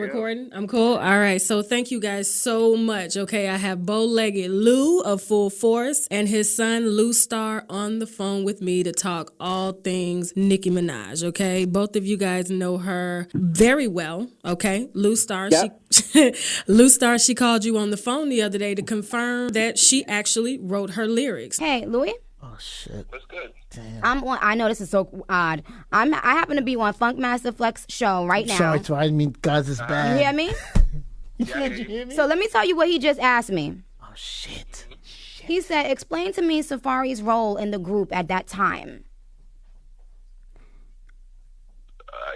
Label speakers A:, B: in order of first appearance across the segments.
A: recording. I'm cool. All right. So thank you guys so much. Okay. I have Bowlegged Lou of Full Force and his son LouStar on the phone with me to talk all things Nicki Minaj. Okay. Both of you guys know her very well. Okay. LouStar,
B: Yep.
A: LouStar, she called you on the phone the other day to confirm that she actually wrote her lyrics.
C: Hey, Louis.
D: Oh shit.
B: What's good?
D: Damn.
C: I'm on. I know this is so odd. I happen to be on Funkmaster Flex show right now.
D: Sorry, I mean, guys, it's bad.
C: You hear me?
D: Did you hear me?
C: So let me tell you what he just asked me.
D: Oh shit.
C: He said, "Explain to me Safaree's role in the group at that time."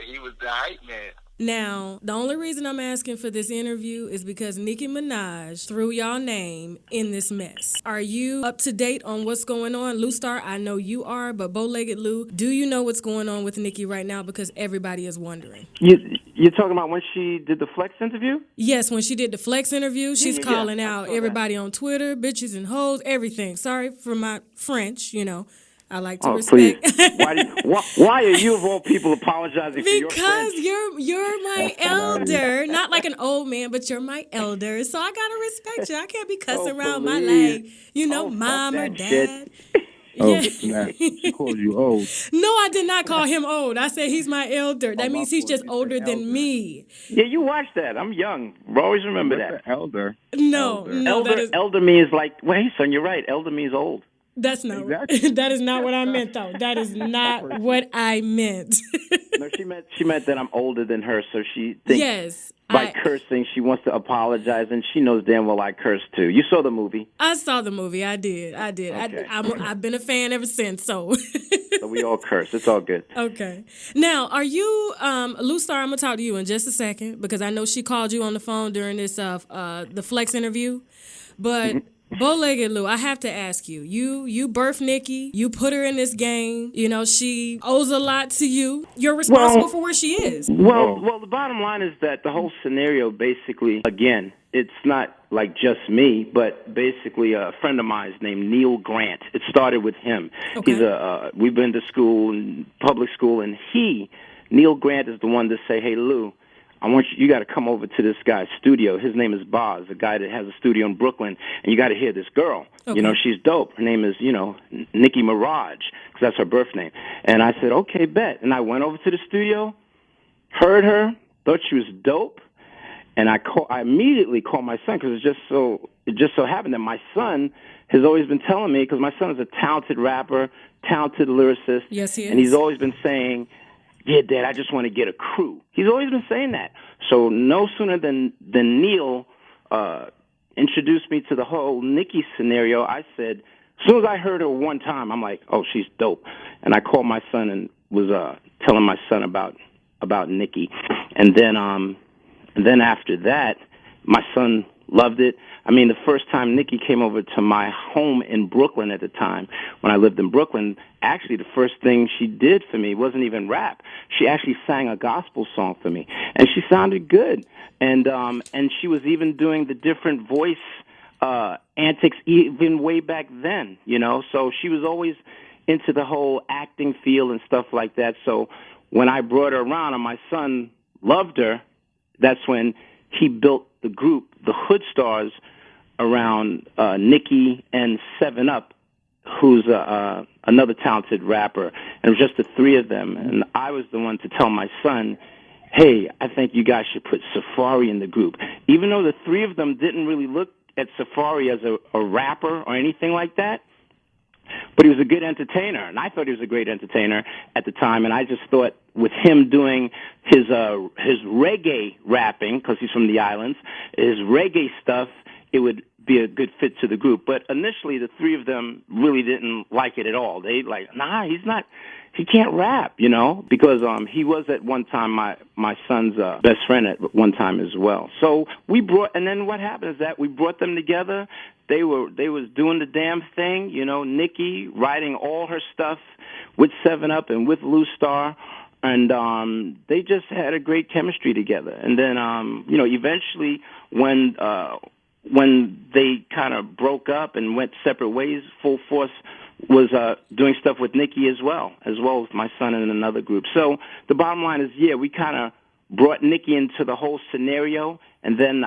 B: He was the hype man.
A: Now, the only reason I'm asking for this interview is because Nicki Minaj threw y'all name in this mess. Are you up to date on what's going on? LouStar, I know you are, but Bowlegged Lou, do you know what's going on with Nicki right now? Because everybody is wondering.
E: You're talking about when she did the Flex interview?
A: Yes, when she did the Flex interview, she's
E: Yeah.
A: calling
E: I
A: out
E: saw
A: everybody on Twitter, bitches and hoes, everything. Sorry for my French, you know. I like to
E: Please.
A: respect.
E: Why are you of all people apologizing for your
A: Because
E: French?
A: you're my elder, not like an old man, but you're my elder, so I gotta respect you. I can't be cussing around my
E: please.
A: mom or
E: that
A: dad.
F: Oh, snap. She called you old.
A: No, I did not call him old. I said he's my elder. That means he's just older than me.
E: Yeah, you watched that. I'm young. Always remember
F: What's
E: that.
F: an elder?
A: No,
E: Elder means like, wait, son, you're right. Elder means old.
A: that's not
F: Exactly.
A: that is not what I meant though. That is not what I meant.
E: No, she meant that I'm older than her, so she thinks
A: Yes.
E: by cursing she wants to apologize, and she knows damn well I curse too. You saw the movie.
A: I saw the movie. I did.
E: Okay.
A: I've been a fan ever since. So.
E: So we all curse. It's all good.
A: Okay. Now, are you, LouStar, I'm going to talk to you in just a second because I know she called you on the phone during this, the Flex interview. But Bowlegged Lou, I have to ask you, you birthed Nicki, you put her in this game, you know, she owes a lot to you. You're responsible for where she is.
E: Well, the bottom line is that the whole scenario basically, again, it's not like just me, but basically a friend of mine named Neil Grant. It started with him.
A: Okay.
E: He's we've been to school, public school, and Neil Grant is the one to say, hey, Lou, you got to come over to this guy's studio. His name is Boz, a guy that has a studio in Brooklyn, and you got to hear this girl.
A: Okay.
E: You know, she's dope. Her name is, Nicki Minaj, because that's her birth name. And I said, okay, bet. And I went over to the studio, heard her, thought she was dope, and I immediately called my son because it just so happened that my son has always been telling me, because my son is a talented rapper, talented lyricist.
A: Yes, he is.
E: And he's always been saying, yeah, Dad, I just want to get a crew. He's always been saying that. So no sooner than Neil introduced me to the whole Nicki scenario, I said, as soon as I heard her one time, I'm like, oh, she's dope. And I called my son and was telling my son about Nicki. And then after that, my son loved it. I mean, the first time Nicki came over to my home in Brooklyn at the time, when I lived in Brooklyn, actually the first thing she did for me wasn't even rap. She actually sang a gospel song for me, and she sounded good. And she was even doing the different voice antics even way back then, you know. So she was always into the whole acting field and stuff like that. So when I brought her around and my son loved her, that's when he built the group, the Hood Stars, around Nicki and 7 Up, who's another talented rapper. And it was just the three of them. And I was the one to tell my son, hey, I think you guys should put Safaree in the group. Even though the three of them didn't really look at Safaree as a rapper or anything like that, but he was a good entertainer, and I thought he was a great entertainer at the time, and I just thought with him doing his reggae rapping, because he's from the islands, his reggae stuff, it would be a good fit to the group. But initially, the three of them really didn't like it at all. They he can't rap, you know, because he was at one time my son's best friend at one time as well. So and then what happened is that we brought them together. They was doing the damn thing, you know, Nicki writing all her stuff with 7 Up and with LouStar, and they just had a great chemistry together. And then eventually when they kind of broke up and went separate ways, Full Force was doing stuff with Nicki as well as my son in another group. So the bottom line is, yeah, we kind of brought Nicki into the whole scenario, and then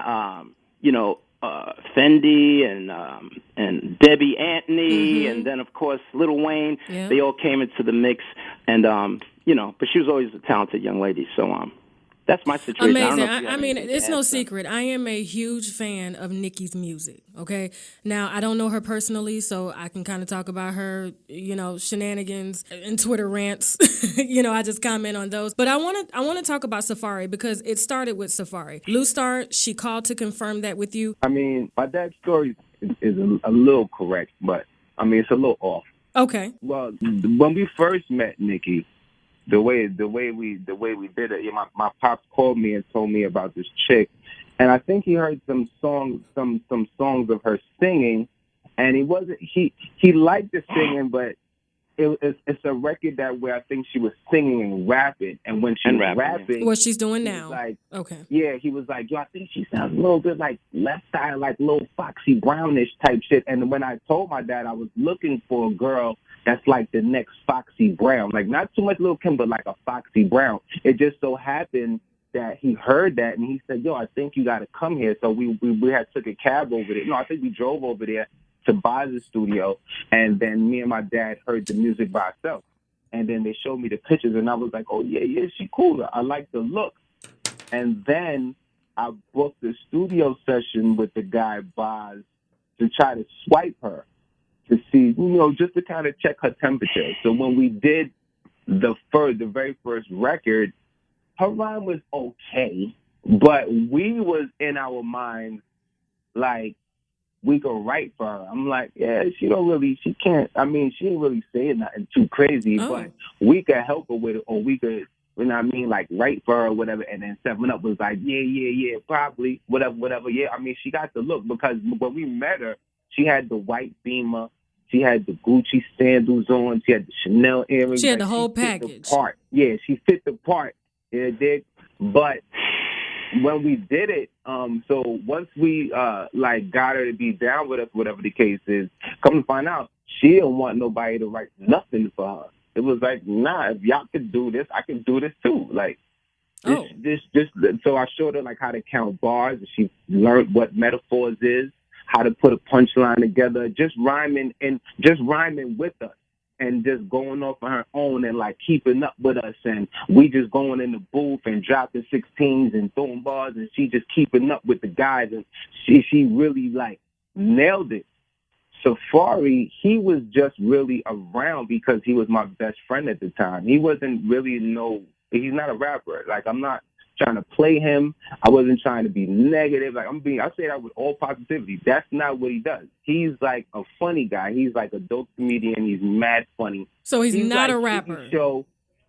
E: Fendi and Debbie Anthony, and then of course Lil Wayne.
A: Yeah.
E: They all came into the mix, and but she was always a talented young lady. So that's my situation.
A: Amazing.
E: I
A: mean, it's no secret. I am a huge fan of Nicki's music. Okay. Now, I don't know her personally, so I can kind of talk about her, shenanigans and Twitter rants. I just comment on those. But I want to talk about Safaree because it started with Safaree. LouStar, she called to confirm that with you.
F: I mean, my dad's story is a little correct, but I mean, it's a little off.
A: Okay.
F: Well, when we first met Nicki, the way we did it, my pops called me and told me about this chick, and I think he heard some songs of her singing, and he liked the singing, but it's a record that where I think she was singing and rapping, and when she was rapping,
A: what she's doing now,
F: okay, yeah, he was like, yo, I think she sounds a little bit like Left Eye, like little Foxy Brownish type shit. And when I told my dad I was looking for a girl that's like the next Foxy Brown, like not too much Lil' Kim, but like a Foxy Brown. It just so happened that he heard that and he said, yo, I think you got to come here. So we had took a cab over there. No, I think we drove over there to Boz's studio, and then me and my dad heard the music by ourselves. And then they showed me the pictures, and I was like, oh, yeah, she cool. I like the look. And then I booked a studio session with the guy, Boz, to try to swipe her, to see, just to kind of check her temperature. So when we did the very first record, her rhyme was okay, but we was in our minds like we could write for her. I'm like, yeah, she ain't really saying nothing too crazy, but we could help her with it, or we could, like write for her or whatever. And then 7 Up was like, yeah, probably, whatever. Yeah, I mean, she got the look because when we met her, she had the white Beamer. She had the Gucci sandals on. She had the Chanel earrings.
A: She had the whole package.
F: Yeah, she fit the part. Yeah, dig. But when we did it, so once we got her to be down with us, whatever the case is, come to find out, she didn't want nobody to write nothing for her. It was like, nah, if y'all could do this, I can do this too. Like, this. So I showed her like how to count bars. And she learned what metaphors is, how to put a punchline together, just rhyming with us, and just going off on her own and like keeping up with us. And we just going in the booth and dropping 16s and throwing bars, and she just keeping up with the guys. And she really like nailed it. Safaree, he was just really around because he was my best friend at the time. He wasn't really he's not a rapper. Like, I'm not trying to play him. I wasn't trying to be negative. Like, I say that with all positivity. That's not what he does. He's like a funny guy. He's like a dope comedian. He's mad funny.
A: So he's not
F: like
A: a rapper.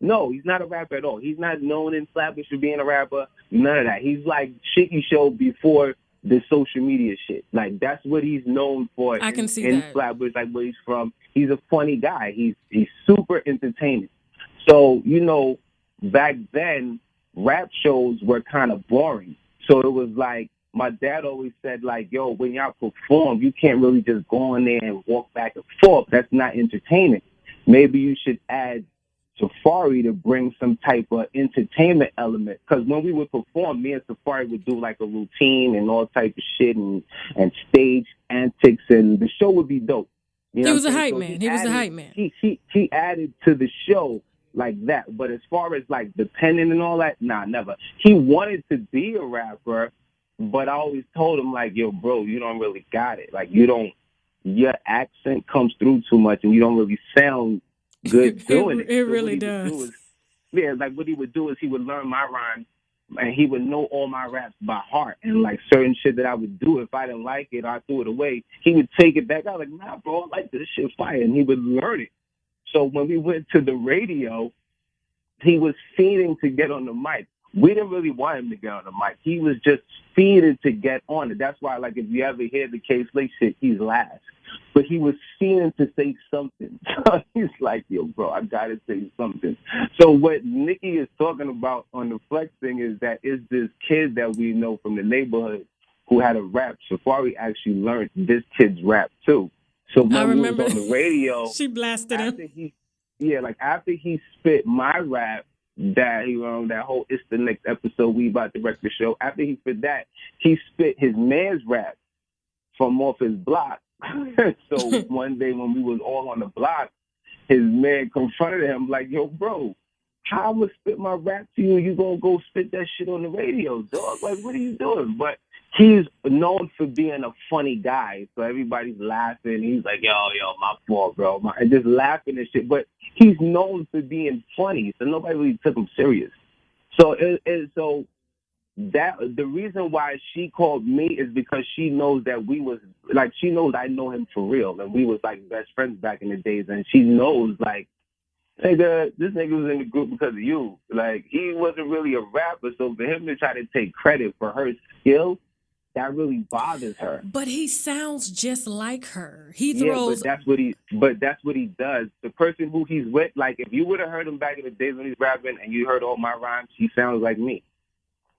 F: No, he's not a rapper at all. He's not known in Flatbush for being a rapper. None of that. He's like Shitty Show before the social media shit. Like, that's what he's known for.
A: I can see
F: in
A: that.
F: Flatbush, like where he's from. He's a funny guy. He's super entertaining. So, back then, rap shows were kind of boring. So it was like, my dad always said, like, yo, when y'all perform, you can't really just go in there and walk back and forth. That's not entertaining. Maybe you should add Safaree to bring some type of entertainment element. Because when we would perform, me and Safaree would do like a routine and all type of shit and stage antics, and the show would be dope.
A: He was a hype man. He was a hype man.
F: He added to the show like that. But as far as like the penning and all that, nah, never. He wanted to be a rapper, but I always told him, like, yo, bro, you don't really got it. Like, your accent comes through too much and you don't really sound good doing it.
A: It really does.
F: What he would do is he would learn my rhymes and he would know all my raps by heart. And like certain shit that I would do, if I didn't like it or I threw it away, he would take it back. I was like, nah, bro, I like this shit fire. And he would learn it. So when we went to the radio, he was feeding to get on the mic. We didn't really want him to get on the mic. He was just feeding to get on it. That's why, like, if you ever hear the K-Slate shit, he's last. But he was feeding to say something. So he's like, yo, bro, I got to say something. So what Nicki is talking about on the Flex thing is that is this kid that we know from the neighborhood who had a rap. Safaree actually learned this kid's rap, too. So when
A: I remember
F: we was on the radio,
A: she blasted him.
F: After he spit my rap, that whole "It's the next episode, we about to wreck the show." After he spit that, he spit his man's rap from off his block. So one day when we was all on the block, his man confronted him like, "Yo, bro, how I'ma spit my rap to you? You gonna go spit that shit on the radio, dog? Like, what are you doing?" But he's known for being a funny guy, so everybody's laughing. He's like, yo, my fault, bro. And just laughing and shit. But he's known for being funny, so nobody really took him serious. So so that the reason why she called me is because she knows that we was like, she knows I know him for real, and we was like best friends back in the days, and she knows like, nigga, this nigga was in the group because of you. Like, he wasn't really a rapper, so for him to try to take credit for her skills, that really bothers her.
A: But he sounds just like her. He throws.
F: Yeah, but that's what he does. The person who he's with, like, if you would have heard him back in the days when he's rapping and you heard all my rhymes, he sounds like me.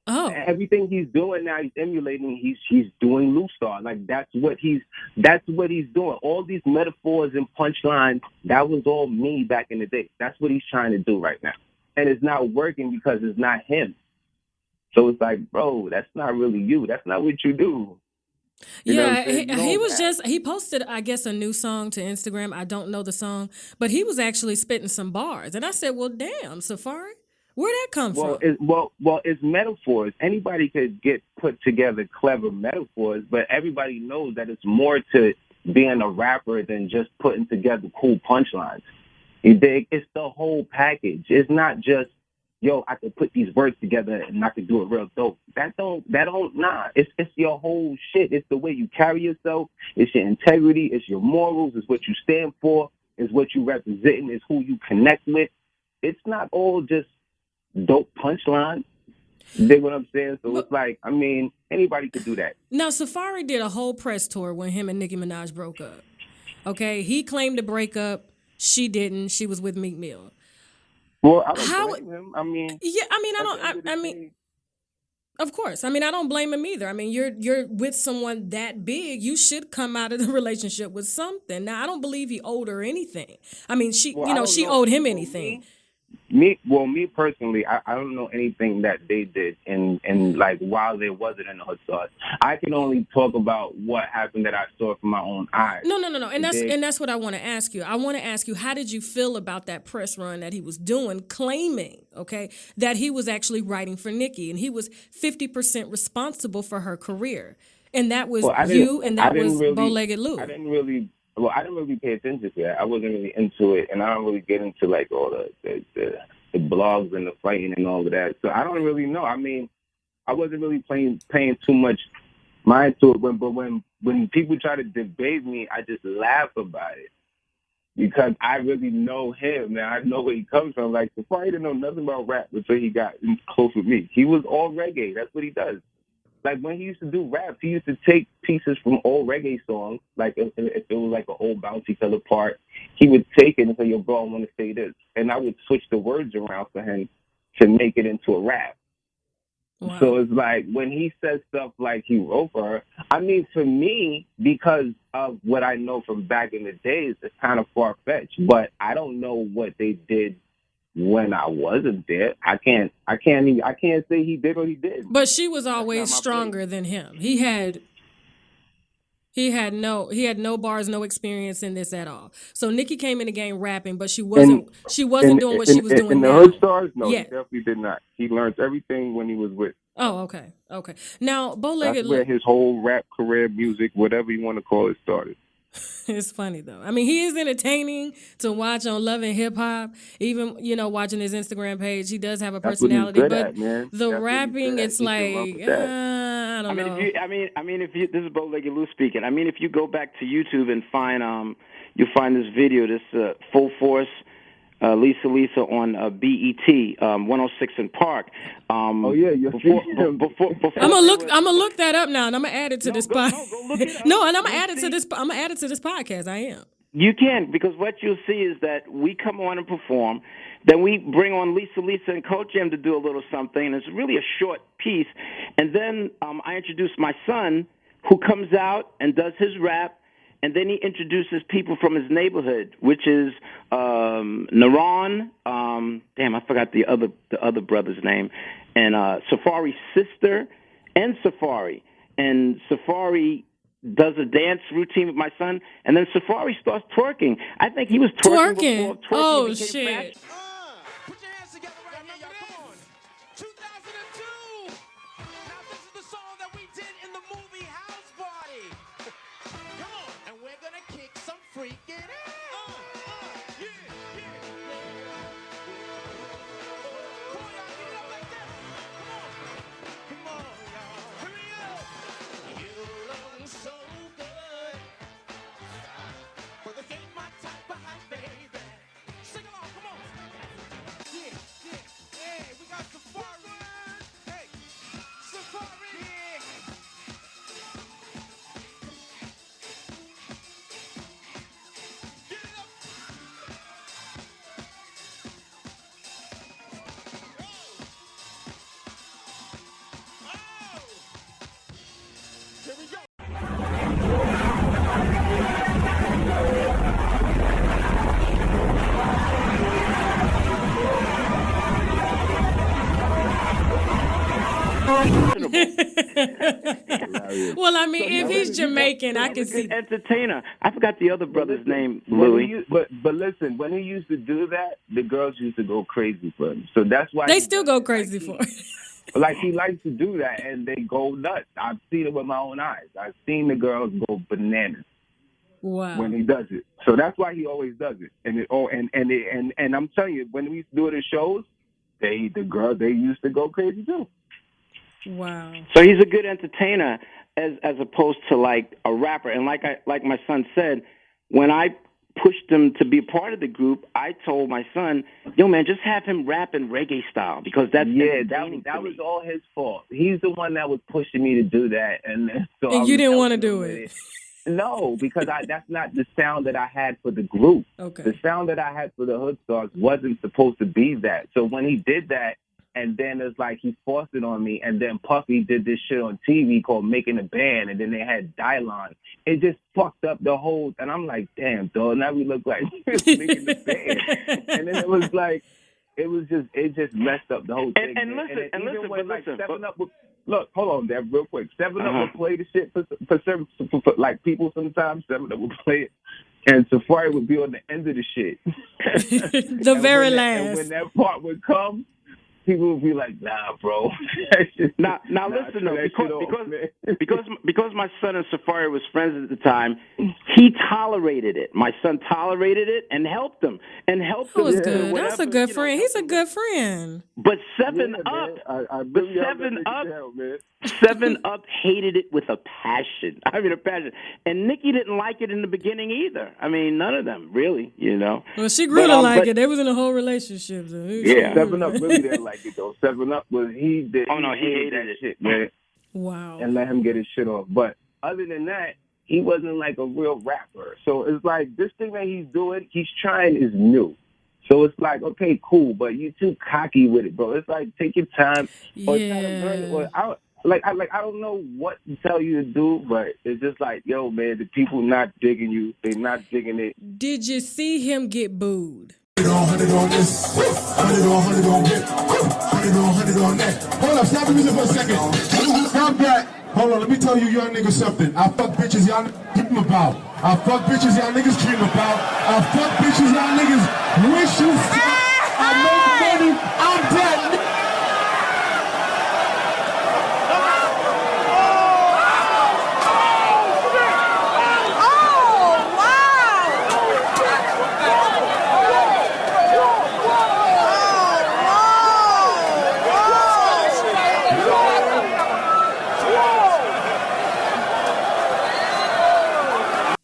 A: Oh.
F: Everything he's doing now, he's emulating. He's doing LouStar. Like, that's what he's doing. All these metaphors and punchlines, that was all me back in the day. That's what he's trying to do right now, and it's not working because it's not him. So it's like, bro, that's not really you. That's not what you do.
A: He posted, I guess, a new song to Instagram. I don't know the song, but he was actually spitting some bars. And I said, well, damn, Safaree, where'd that come from?
F: It's metaphors. Anybody could get put together clever metaphors, but everybody knows that it's more to being a rapper than just putting together cool punchlines. You dig? It's the whole package. It's not just, yo, I could put these words together and I could do it real dope. It's your whole shit. It's the way you carry yourself. It's your integrity. It's your morals. It's what you stand for. It's what you represent. It's who you connect with. It's not all just dope punchlines. You dig what I'm saying? So it's like, I mean, anybody could do that.
A: Now, Safaree did a whole press tour when him and Nicki Minaj broke up. Okay? He claimed to break up. She didn't. She was with Meek Mill.
F: Well, I don't blame him. I mean,
A: yeah, I mean, of course. I mean, I don't blame him either. I mean, you're with someone that big, you should come out of the relationship with something. Now, I don't believe he owed her anything. I mean, she owed him anything.
F: Me personally, I don't know anything that they did and like while they wasn't in the hood sauce. I can only talk about what happened that I saw from my own eyes.
A: No. And that's what I want to ask you. I want to ask you, how did you feel about that press run that he was doing, claiming, okay, that he was actually writing for Nicki and he was 50% responsible for her career. And that was you and that was Bowlegged Lou.
F: I didn't really pay attention to that. I wasn't really into it, and I don't really get into like all the blogs and the fighting and all of that. So I don't really know. I mean, I wasn't really paying too much mind to it. But when people try to debate me, I just laugh about it because I really know him and I know where he comes from. Like, Safaree didn't know nothing about rap until he got close with me. He was all reggae. That's what he does. Like, when he used to do rap, he used to take pieces from old reggae songs, like if it was like an old Bounty Killer part, he would take it and say, yo, bro, I want to say this. And I would switch the words around for him to make it into a rap. Wow. So it's like, when he says stuff like he wrote for her, I mean, for me, because of what I know from back in the days, it's kind of far-fetched. But I don't know what they did when I wasn't there. I can't say he did or he didn't.
A: But she was always stronger than him. He had no bars, no experience in this at all. So Nicki came in the game rapping, but she wasn't doing what she was doing
F: in the
A: now.
F: Hood Stars? No,
A: yeah.
F: He definitely did not. He learned everything when he was with.
A: Oh, okay. Now, Bowlegged,
F: that's where his whole rap career, music, whatever you want to call it, started.
A: It's funny though. I mean, he is entertaining to watch on Love and Hip Hop. Even watching his Instagram page, he does have a personality. But the rapping, it's like I don't know.
E: This is Bowlegged Lou speaking. I mean, if you go back to YouTube and find you'll find this video, this Full Force. Lisa on BET 106 in Park.
F: Oh yeah,
E: before
A: I'm gonna look that up now, and I'm gonna add it to this podcast. No, and I'm gonna add it to this. I'm gonna add it to this podcast. I am.
E: You can, because what you'll see is that we come on and perform, then we bring on Lisa and Coach Jam to do a little something, and it's really a short piece, and then I introduce my son, who comes out and does his rap. and then he introduces people from his neighborhood, which is Naran. Damn, I forgot the other brother's name, and Safaree's sister, and Safaree. And Safaree does a dance routine with my son, and then Safaree starts twerking. I think he was twerking before twerking
A: Oh
E: became
A: shit!
E: fashion.
G: Put your hands together right now, y'all. Come on. 2002. Now this is the song that we did in the movie House Party. Come on, and we're gonna kick some freaking ass. Yeah, yeah. Come on, y'all, get it up like that. Come on, y'all. Here we go. You look so good. But this ain't my type of life, baby. Sing along, come on. Yeah, yeah. Hey, we got Safaree. Hey, Safaree. Yeah. Get it up. Oh. Here we go.
A: Well, I mean, if he's Jamaican, I can see.
E: Entertainer. I forgot the other brother's name,
F: When
E: Louis.
F: he, but listen, when he used to do that, the girls used to go crazy for him. So that's why
A: They
F: he
A: still
F: does
A: go
F: it.
A: crazy for it.
F: Like he likes to do that, and they go nuts. I've seen it with my own eyes. I've seen the girls go bananas
A: Wow.
F: when he does it. So that's why he always does it. And I'm telling you, when we used to do it at shows, the girls they used to go crazy too.
A: Wow.
E: So he's a good entertainer as opposed to like a rapper. And like my son said, when I pushed him to be a part of the group, I told my son, "Yo, man, just have him rap in reggae style because that's
F: that was all his fault. He's the one that was pushing me to do that, and so
A: And you didn't want to do it.
F: No, because that's not the sound that I had for the group.
A: Okay.
F: The sound that I had for the Hood Stars wasn't supposed to be that. So when he did that, and then it's like he forced it on me, and then Puffy did this shit on TV called Making a Band, and then they had Dylon. It just fucked up the whole, and I'm like, damn, dog, now we look like Making the Band. And then it just messed up the whole thing.
E: And listen,
F: 7 Up would, look, hold on, Dad, real quick. 7 Up would play the shit for like people sometimes. 7 Up would play it, and Safaree would be on the end of the shit.
A: The very last.
F: And when that part would come, people would be like, "Nah, bro."
E: Now listen though, because my son and Safaree was friends at the time, he tolerated it. My son tolerated it and helped him
A: That was good. That's a good friend. He's a good friend.
E: But 7 Up, but 7 Up hated it with a passion. I mean, a passion. And Nicki didn't like it in the beginning either. I mean, none of them really, you know.
A: Well, she grew to like it. They was in a whole relationship. So
E: Yeah.
F: 7 Up really didn't like it though. 7 Up was he did.
E: Oh no, he hated
F: that
E: it.
F: shit, man.
A: Wow.
F: And let him get his shit off. But other than that, he wasn't like a real rapper. So it's like this thing that he's doing, he's trying is new. So it's like, okay, cool, but you too cocky with it, bro. It's like take your time or try to learn it. Or I don't know what to tell you to do, but it's just like, yo, man, the people not digging you. They're not digging it.
A: Did you see him get booed?
H: 100 on this, 100 on 100 on this, 100 on 100 on that. Hold up, stop the music for a second. Stop that. Hold on, let me tell you young niggas something. I fuck bitches y'all dream about. I fuck bitches y'all niggas dream about. I fuck bitches y'all niggas wish you fuck. I make money, I'm dead.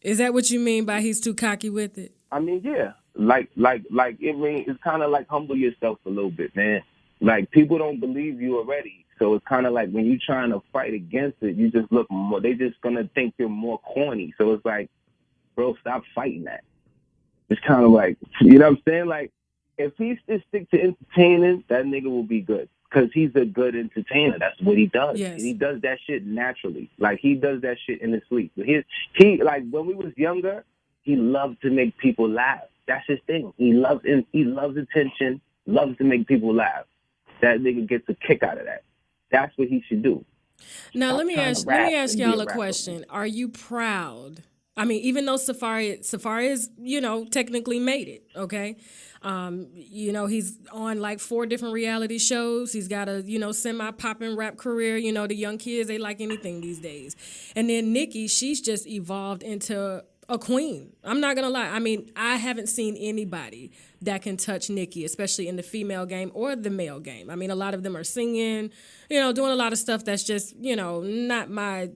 A: Is that what you mean by he's too cocky with it?
F: I mean, yeah. Like, it's kind of like humble yourself a little bit, man. Like, people don't believe you already. So it's kind of like when you're trying to fight against it, you just look more, they just going to think you're more corny. So it's like, bro, stop fighting that. It's kind of like, you know what I'm saying? Like, if he just stick to entertaining, that nigga will be good. because he's a good entertainer. That's what he does.
A: Yes.
F: He does that shit naturally. Like, he does that shit in his sleep. He like, when we was younger, he loved to make people laugh. That's his thing. He loves attention, loves to make people laugh. That nigga gets a kick out of that. That's what he should do.
A: Now
F: Stop
A: let me
F: trying
A: ask
F: to rap and be
A: y'all a
F: rapper.
A: question. Are you proud? I mean, even though Safaree is, technically made it, okay? He's on like 4 different reality shows. He's got a, semi-popping rap career. The young kids, they like anything these days. And then Nicki, she's just evolved into a queen. I'm not gonna lie. I mean, I haven't seen anybody that can touch Nicki, especially in the female game or the male game. I mean, a lot of them are singing, doing a lot of stuff that's just, not my,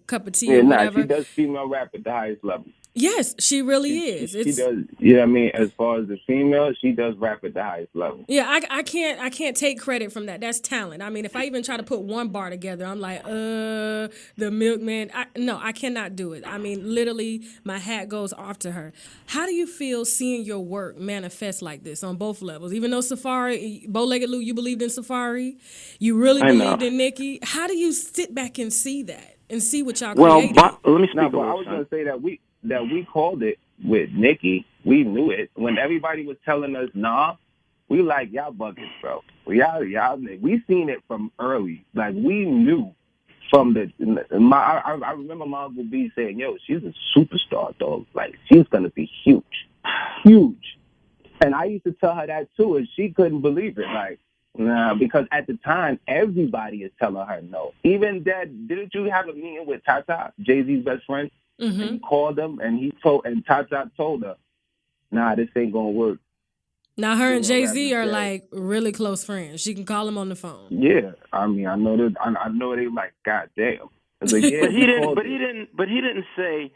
A: cup of tea or whatever.
F: She does female rap at the highest level.
A: Yes, she really is.
F: She does. You know what I mean? As far as the female, she does rap at the highest level.
A: Yeah, I can't take credit from that. That's talent. I mean, if I even try to put one bar together, I'm like, the milkman. No, I cannot do it. I mean, literally, my hat goes off to her. How do you feel seeing your work manifest like this on both levels? Even though Safaree, Bowlegged Lou, you believed in Safaree, you really believed in Nicki. How do you sit back and see that and see what y'all created?
E: Well, let me speak
F: I was going to say that we called it with Nicki. We knew it when everybody was telling us, "Nah, we like y'all buckets, bro. Y'all. We seen it from early. Like, we knew from I remember my Uncle B saying, "Yo, she's a superstar, dog. Like, she's gonna be huge, huge." And I used to tell her that too, and she couldn't believe it. Like, nah, because at the time everybody is telling her no. Even that. Didn't you have a meeting with Tashak, Jay-Z's best friend?
A: Mm-hmm.
F: And he called him, and Tashak told her, "Nah, this ain't gonna work."
A: Now her and Jay-Z are like really close friends. She can call him on the phone.
F: Yeah, I mean, I know that. I know they like, God damn. Like, yeah,
E: But he didn't say.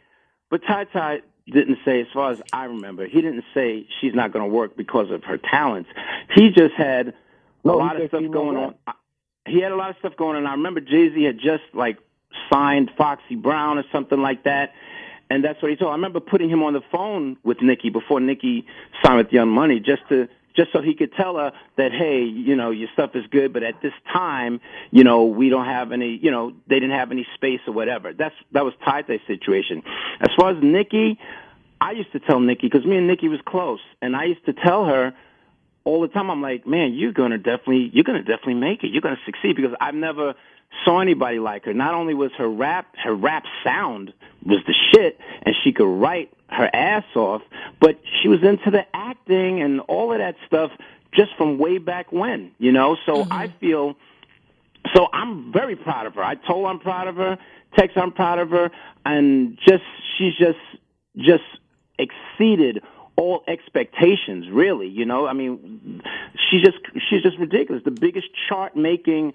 E: But Ty didn't say, as far as I remember, he didn't say she's not going to work because of her talents. He just had a lot of stuff going on. He had a lot of stuff going on. I remember Jay-Z had just like signed Foxy Brown or something like that, and that's what he told. I remember putting him on the phone with Nicki before Nicki signed with Young Money, just so he could tell her that, hey, your stuff is good, but at this time, we don't have any, they didn't have any space or whatever. That was Ty's situation. As far as Nicki, I used to tell Nicki, because me and Nicki was close, and I used to tell her all the time, I'm like, man, you're gonna definitely make it. You're gonna succeed, because I've never saw anybody like her. Not only was her rap sound was the shit, and she could write her ass off, but she was into the acting and all of that stuff just from way back when, So
A: Mm-hmm.
E: I feel, I'm very proud of her. I told her I'm proud of her, text her I'm proud of her, and she's just exceeded all expectations, really. I mean, she's just ridiculous. The biggest chart-making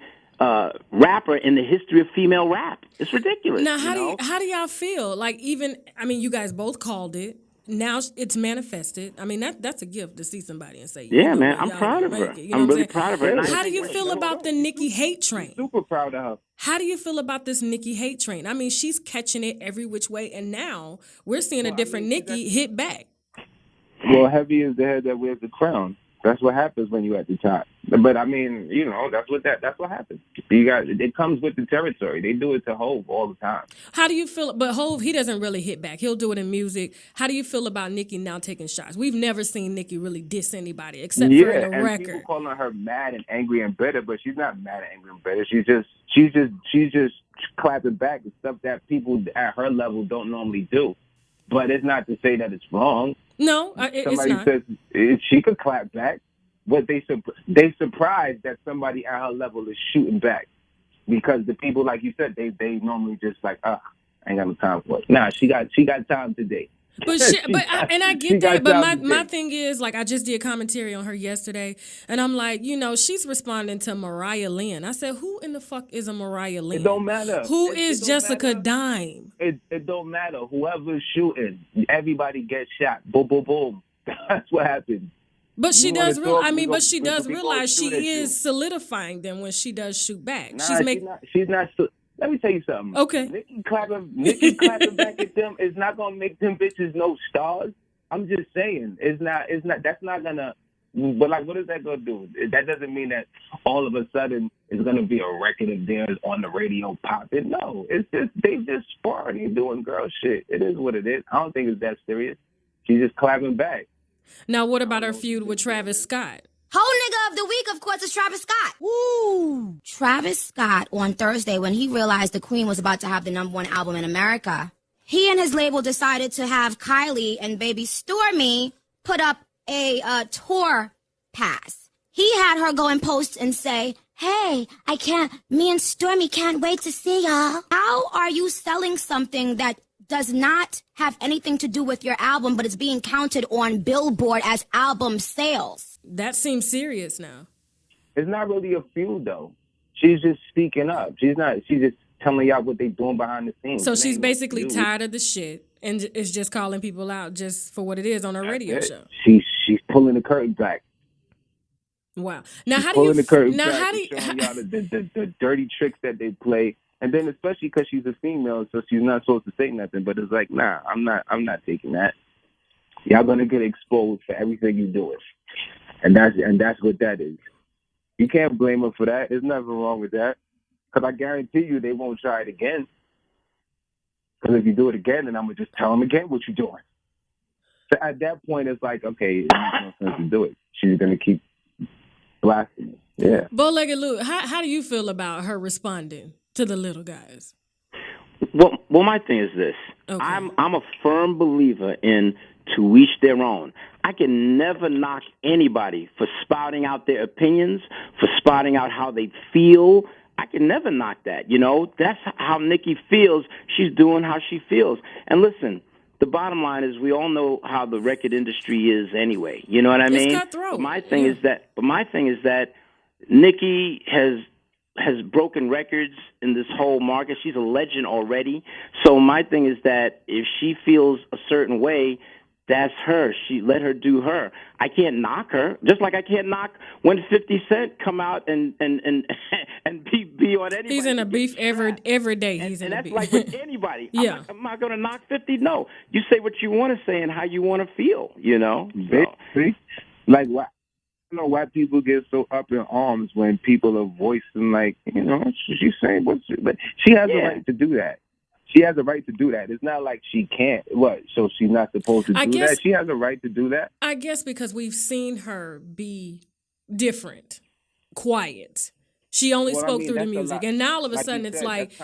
E: rapper in the history of female rap. It's ridiculous.
A: Now, how do y'all feel? Like, you guys both called it. Now it's manifested. I mean, that's a gift to see somebody and say,
E: yeah, man, I'm proud of her. I'm really proud of her.
A: How do you feel about the Nicki hate train?
F: Super proud of her.
A: How do you feel about this Nicki hate train? I mean, she's catching it every which way, and now we're seeing a different Nicki hit back.
F: Well, heavy is the head that wears the crown. That's what happens when you're at the top. But I mean, that's what happens. It comes with the territory. They do it to Hov all the time.
A: How do you feel? But Hov, he doesn't really hit back. He'll do it in music. How do you feel about Nicki now taking shots? We've never seen Nicki really diss anybody except for in a record.
F: People calling her mad and angry and bitter, but she's not mad and angry and bitter. She's just clapping back at stuff that people at her level don't normally do. But it's not to say that it's wrong.
A: No, it's not.
F: Somebody says she could clap back, but they surprised that somebody at her level is shooting back, because the people, like you said, they normally just like, I ain't got no time for it. Nah, she got time today.
A: But I get that. But my thing is, like, I just did commentary on her yesterday, and I'm like, she's responding to Mariah Lynn. I said, who in the fuck is a Mariah Lynn?
F: It don't matter.
A: Who is Jessica Dime?
F: It don't matter. Whoever's shooting, everybody gets shot. Boom, boom, boom. That's what happens.
A: But she does. She does realize she is solidifying them when she does shoot back.
F: Nah, she's not. Let me tell you something.
A: Okay.
F: Nicki clapping back at them is not gonna make them bitches no stars. I'm just saying, it's not. That's not gonna But like, what is that gonna do? That doesn't mean that all of a sudden it's gonna be a record of theirs on the radio popping. No, it's just they just sparring and doing girl shit. It is what it is. I don't think it's that serious. She's just clapping back.
A: Now, what about her feud with Travis Scott?
C: Whole nigga of the week, of course, is Travis Scott. Woo! Travis Scott on Thursday, when he realized the Queen was about to have the #1 album in America, he and his label decided to have Kylie and baby Stormy put up a tour pass. He had her go and post and say, hey, me and Stormy can't wait to see y'all. How are you selling something that does not have anything to do with your album, but it's being counted on Billboard as album sales?
A: That seems serious now.
F: It's not really a feud though. She's just speaking up. She's just telling y'all what they doing behind the scenes.
A: So she's basically tired of the shit and is just calling people out just for what it is on her radio show.
F: She's pulling the curtain back.
A: Wow. Now
F: she's
A: how do you
F: showing
A: now
F: y'all the dirty tricks that they play, and then especially because she's a female, so she's not supposed to say nothing. But it's like, nah, I'm not taking that. Y'all gonna get exposed for everything you doing, and that's what that is. You can't blame her for that. There's nothing wrong with that. Because I guarantee you they won't try it again. Because if you do it again, then I'm going to just tell them again what you're doing. So at that point, it's like, okay, it makes no sense to do it. She's going to keep blasting it. Yeah.
A: Bowlegged Lou, how do you feel about her responding to the little guys?
E: Well, my thing is this.
A: Okay.
E: I'm a firm believer in to each their own. I can never knock anybody for spouting out their opinions, for spouting out how they feel. I can never knock that. You know, that's how Nicki feels. She's doing how she feels. And listen, the bottom line is we all know how the record industry is anyway. You know what I mean?
A: It's cutthroat.
E: But my thing is that Nicki has broken records in this whole market. She's a legend already. So my thing is that if she feels a certain way, that's her. She let her do her. I can't knock her. Just like I can't knock when 50 Cent come out and be on anybody.
A: He's in a beef every day. He's in a beef.
E: And that's like with anybody.
A: Yeah.
E: I'm not going to knock 50. No. You say what you want to say and how you want to feel, you know?
F: See? Like, why? I don't know why people get so up in arms when people are voicing, like, you know, she's saying but she has a right to do that. She has a right to do that. It's not like she can't. What? So she's not supposed to do that? She has a right to do that?
A: I guess because we've seen her be different, quiet. She only spoke through the music. And now all of a sudden it's like...
F: That's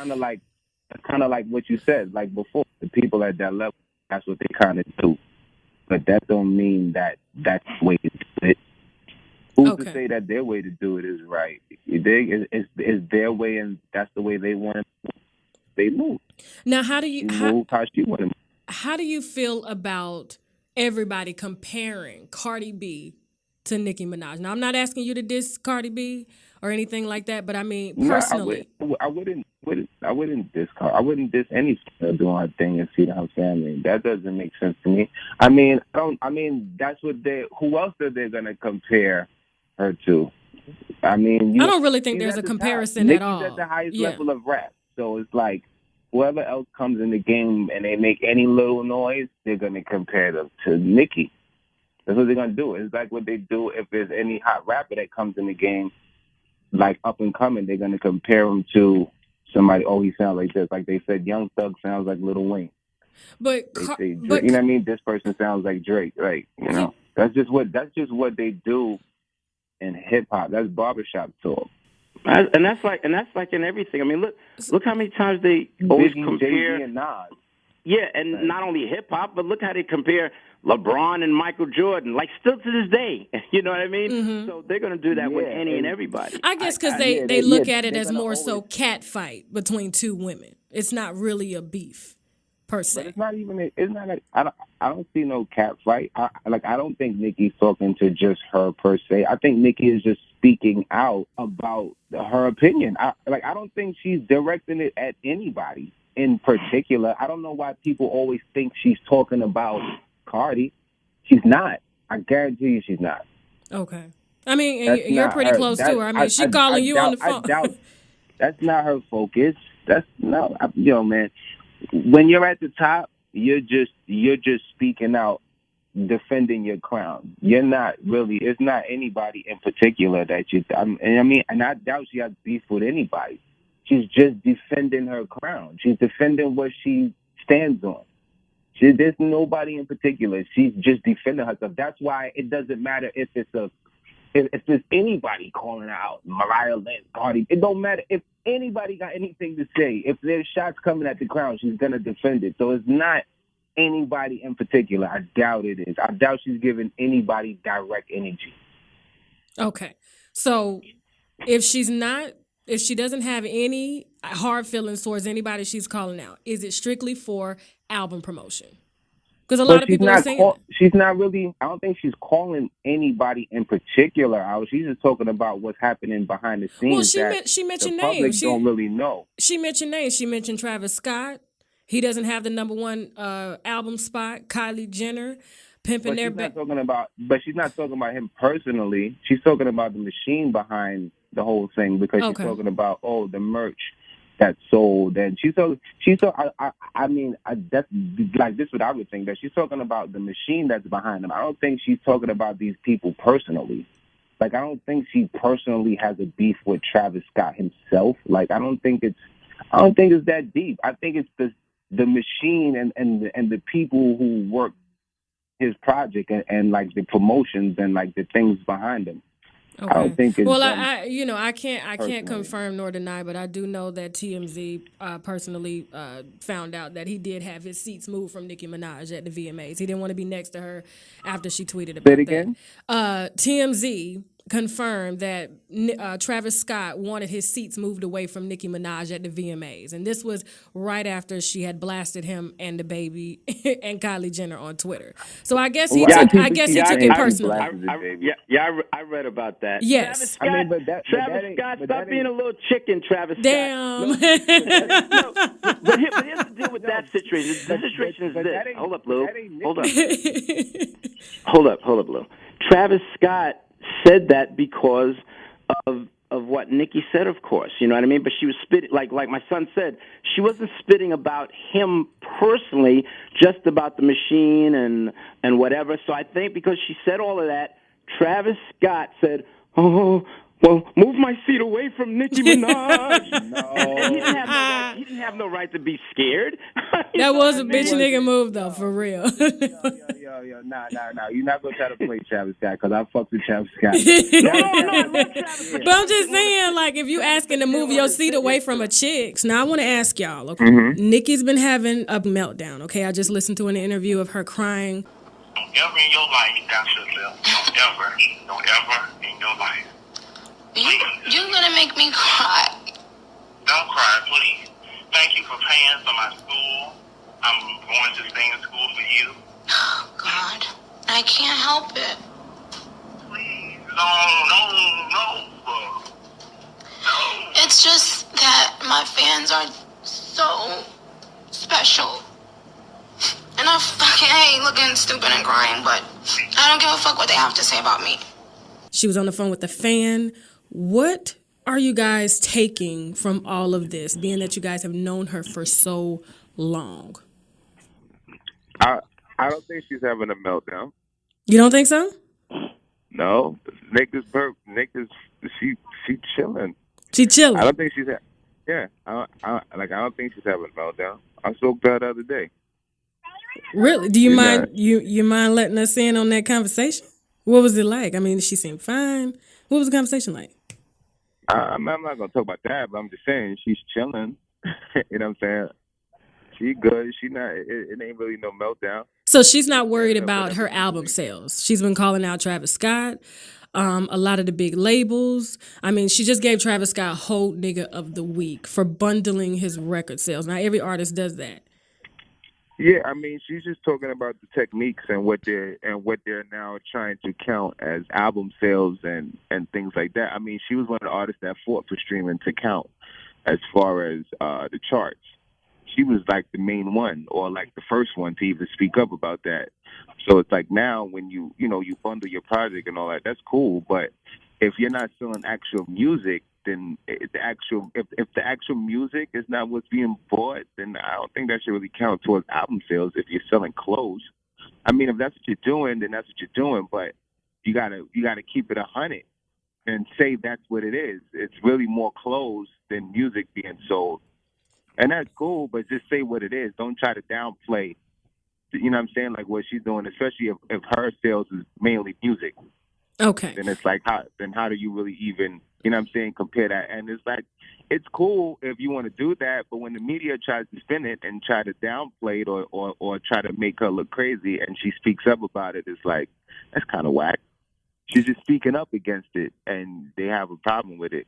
F: kind of like what you said. Like before, the people at that level, that's what they kind of do. But that don't mean that that's the way to do it. Who's to say that their way to do it is right? You dig? It's their way, and that's the way they want to move. They move.
A: Now, how do you feel about everybody comparing Cardi B to Nicki Minaj? Now, I'm not asking you to diss Cardi B or anything like that, but I mean personally,
F: I wouldn't diss Cardi. I wouldn't diss any doing her thing and see her family. That doesn't make sense to me. I mean, that's what who else are they gonna compare her to? I mean,
A: I don't really think there's a comparison at all.
F: Nicki's at the highest level of rap. So it's like whoever else comes in the game and they make any little noise, they're going to compare them to Nicki. That's what they're going to do. It's like what they do if there's any hot rapper that comes in the game, like up and coming, they're going to compare him to somebody, oh, he sounds like this. Like they said, Young Thug sounds like Lil Wayne.
A: But
F: you know what I mean? This person sounds like Drake. Like, you know, that's just what they do in hip hop. That's barbershop talk.
E: And that's like in everything. I mean, look how many times they always compare.
F: Jay-Z and Nas.
E: Yeah, and not only hip hop, but look how they compare LeBron and Michael Jordan. Like still to this day, you know what I mean? Mm-hmm. So they're going to do that with any and everybody.
A: I guess because they look at it as more so cat fight between two women. It's not really a beef per se.
F: But it's not even. It's not like I don't see no cat fight. I don't think Nicki's talking to just her per se. I think Nicki is just speaking out about her opinion. I don't think she's directing it at anybody in particular. I don't know why people always think she's talking about Cardi. She's not. I guarantee you she's not.
A: Okay. I mean, you're pretty close to her. I mean, she's calling you on the phone.
F: I doubt that's not her focus. Man. When you're at the top, you're just speaking out defending your crown. You're not really. It's not anybody in particular that you. And I doubt she has beef with anybody. She's just defending her crown. She's defending what she stands on. There's nobody in particular. She's just defending herself. That's why it doesn't matter if there's anybody calling her out, Mariah Lynn, Cardi. It don't matter if anybody got anything to say. If there's shots coming at the crown, she's gonna defend it. So it's not anybody in particular. I doubt it is. I doubt she's giving anybody direct energy.
A: Okay. So if she doesn't have any hard feelings towards anybody she's calling out, is it strictly for album promotion? Because a lot of people are saying
F: she's not really. I don't think she's calling anybody in particular out. She's just talking about what's happening behind the scenes.
A: Well, she mentioned
F: the public
A: names.
F: Don't really know.
A: She mentioned names. She mentioned Travis Scott. He doesn't have the number one album spot. Kylie Jenner, pimping their back.
F: But she's not talking about him personally. She's talking about the machine behind the whole thing because she's talking about the merch that sold, and that's like this. What I would think that she's talking about the machine that's behind them. I don't think she's talking about these people personally. Like I don't think she personally has a beef with Travis Scott himself. Like I don't think it's that deep. I think it's the machine and the people who work his project and like the promotions and like the things behind him.
A: Okay.
F: I don't think it's
A: I can't confirm nor deny, but I do know that TMZ personally found out that he did have his seats moved from Nicki Minaj at the VMAs. He didn't want to be next to her after she tweeted about that. TMZ confirmed that Travis Scott wanted his seats moved away from Nicki Minaj at the VMAs, and this was right after she had blasted him and the baby and Kylie Jenner on Twitter. So I guess he took it personally.
E: I read about that.
A: Yes,
E: Travis Scott, stop being a little chicken, Travis Scott.
A: Damn.
E: But here's the deal with that situation. The situation is this. Hold up, Lou. Hold up, Lou. Travis Scott said that because of what Nicki said, of course. You know what I mean? But she was spitting, like my son said, she wasn't spitting about him personally, just about the machine and whatever. So I think because she said all of that, Travis Scott said, "Oh, well, move my seat away from Nicki Minaj." No. He didn't have no right to be scared.
A: That was a bitch nigga move, though, for real.
F: Nah. You're not going to try to play Travis Scott because I fucked with Travis Scott.
A: But I'm just saying, like, if you asking to move your seat away from a chick, now I want to ask y'all, okay? Nicki's been having a meltdown, okay? I just listened to an interview of her crying.
B: Don't ever in your life doubt yourself. Don't ever in your life.
C: You're gonna make me cry.
B: Don't cry, please. Thank you for paying for my school. I'm going to stay in school for you.
C: Oh, God. I can't help it.
B: Please, no.
C: It's just that my fans are so special. And I fucking hate looking stupid and crying, but I don't give a fuck what they have to say about me.
A: She was on the phone with a fan. What are you guys taking from all of this, being that you guys have known her for so long?
I: I don't think she's having a meltdown.
A: You don't think so?
I: No, Nick is she chilling.
A: She chilling.
I: I don't think she's I don't think she's having a meltdown. I spoke to her the other day.
A: Really? Do you mind you mind letting us in on that conversation? What was it like? I mean, she seemed fine. What was the conversation like?
I: I'm not going to talk about that, but I'm just saying she's chilling. You know what I'm saying? She good. She not. It ain't really no meltdown.
A: So she's not worried about her album sales. She's been calling out Travis Scott, a lot of the big labels. I mean, she just gave Travis Scott Whole Nigga of the Week for bundling his record sales. Now, every artist does that.
I: Yeah, I mean, she's just talking about the techniques and what they're now trying to count as album sales and things like that. I mean, she was one of the artists that fought for streaming to count as far as the charts. She was like the main one, or like the first one to even speak up about that. So it's like now when you bundle your project and all that, that's cool. But if you're not selling actual music, then if the actual music is not what's being bought, then I don't think that should really count towards album sales if you're selling clothes. I mean, if that's what you're doing, then that's what you're doing. But you gotta keep it 100 and say that's what it is. It's really more clothes than music being sold, and that's cool. But just say what it is. Don't try to downplay. You know what I'm saying? Like what she's doing, especially if her sales is mainly music.
A: Okay.
I: Then it's like, how do you really even, you know what I'm saying, compare that? And it's like, it's cool if you want to do that, but when the media tries to spin it and try to downplay it or try to make her look crazy and she speaks up about it, it's like, that's kind of whack. She's just speaking up against it, and they have a problem with it.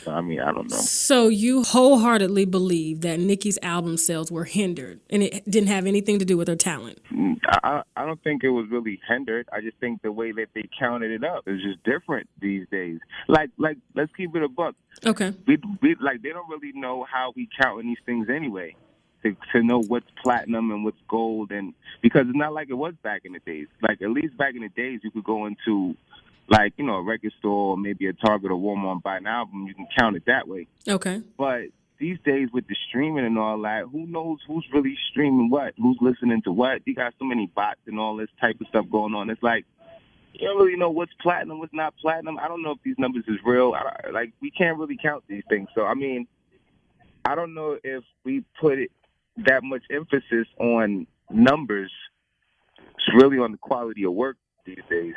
I: So, I mean, I don't know.
A: So you wholeheartedly believe that Nicki's album sales were hindered and it didn't have anything to do with her talent?
I: I don't think it was really hindered. I just think the way that they counted it up is just different these days. Like let's keep it a buck.
A: Okay.
I: We like, they don't really know how we counting these things anyway. To know what's platinum and what's gold, and because it's not like it was back in the days. Like, at least back in the days, you could go into, like, you know, a record store or maybe a Target or Walmart and buy an album. You can count it that way.
A: Okay.
I: But these days with the streaming and all that, who knows who's really streaming what, who's listening to what? You got so many bots and all this type of stuff going on. It's like, you don't really know what's platinum, what's not platinum. I don't know if these numbers is real. Like, we can't really count these things. So, I mean, I don't know if we put that much emphasis on numbers. It's really on the quality of work these days.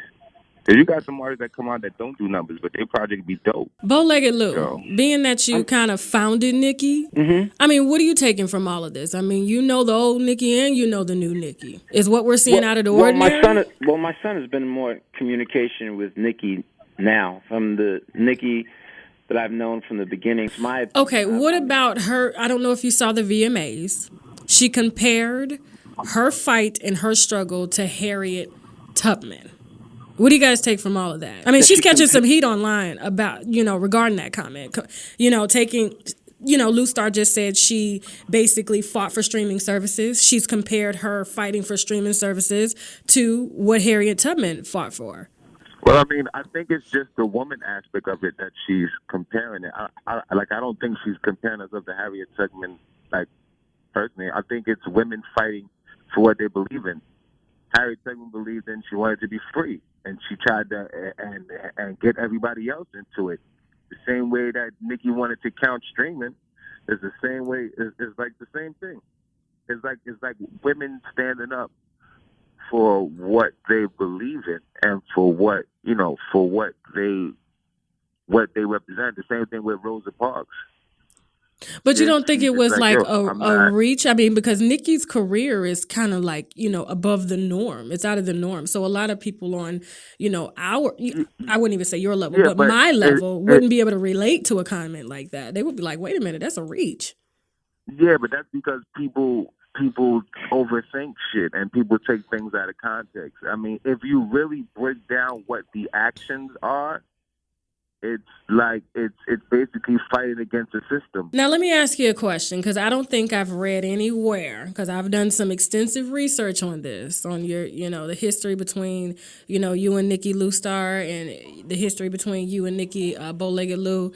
I: Because you got some artists that come out that don't do numbers, but their project be dope.
A: Bowlegged Lou, being that you kind of founded Nicki, I mean, what are you taking from all of this? I mean, you know the old Nicki and you know the new Nicki. Is what we're seeing out of the ordinary?
E: My son has been in more communication with Nicki now from the Nicki that I've known from the beginning.
A: Okay, what about her? I don't know if you saw the VMAs. She compared her fight and her struggle to Harriet Tubman. What do you guys take from all of that? I mean, she's catching some heat online about, you know, regarding that comment. You know, LouStar just said she basically fought for streaming services. She's compared her fighting for streaming services to what Harriet Tubman fought for.
I: Well, I mean, I think it's just the woman aspect of it that she's comparing it. I don't think she's comparing herself to Harriet Tubman, like, personally. I think it's women fighting for what they believe in. Harriet Tubman believed in, she wanted to be free, and she tried to and get everybody else into it. The same way that Nicki wanted to count streaming is the same way. It's like the same thing. It's like women standing up for what they believe in and for what, you know, for what they represent. The same thing with Rosa Parks.
A: But you don't think it was like a reach? I mean, because Nicki's career is kind of like, you know, above the norm. It's out of the norm. So a lot of people on, you know, I wouldn't even say your level, but my level wouldn't be able to relate to a comment like that. They would be like, wait a minute, that's a reach.
I: Yeah, but that's because people overthink shit and people take things out of context. I mean, if you really break down what the actions are, it's like it's basically fighting against the system.
A: Now, let me ask you a question, because I don't think I've read anywhere, because I've done some extensive research on this, on your, you know, the history between, you know, you and Nicki LouStar and the history between you and Nicki Bowlegged Lou.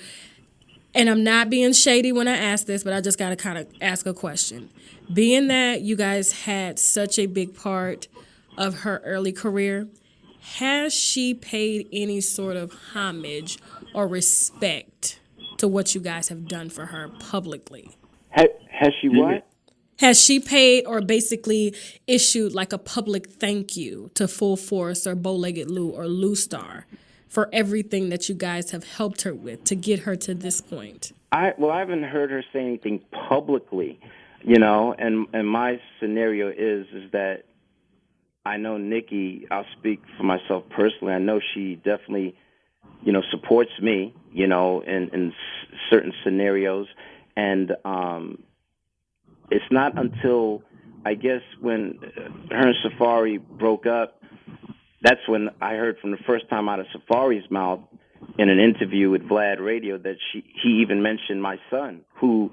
A: And I'm not being shady when I ask this, but I just got to kind of ask a question. Being that you guys had such a big part of her early career, has she paid any sort of homage or respect to what you guys have done for her publicly?
E: Has she what?
A: Has she paid or basically issued like a public thank you to Full Force or Bowlegged Lou or LouStar for everything that you guys have helped her with to get her to this point?
E: I haven't heard her say anything publicly, you know, and my scenario is that I know Nicki, I'll speak for myself personally, I know she definitely, you know, supports me, you know, in certain scenarios. And it's not until, I guess, when her and Safaree broke up, that's when I heard from the first time out of Safaree's mouth in an interview with Vlad Radio that he even mentioned my son, who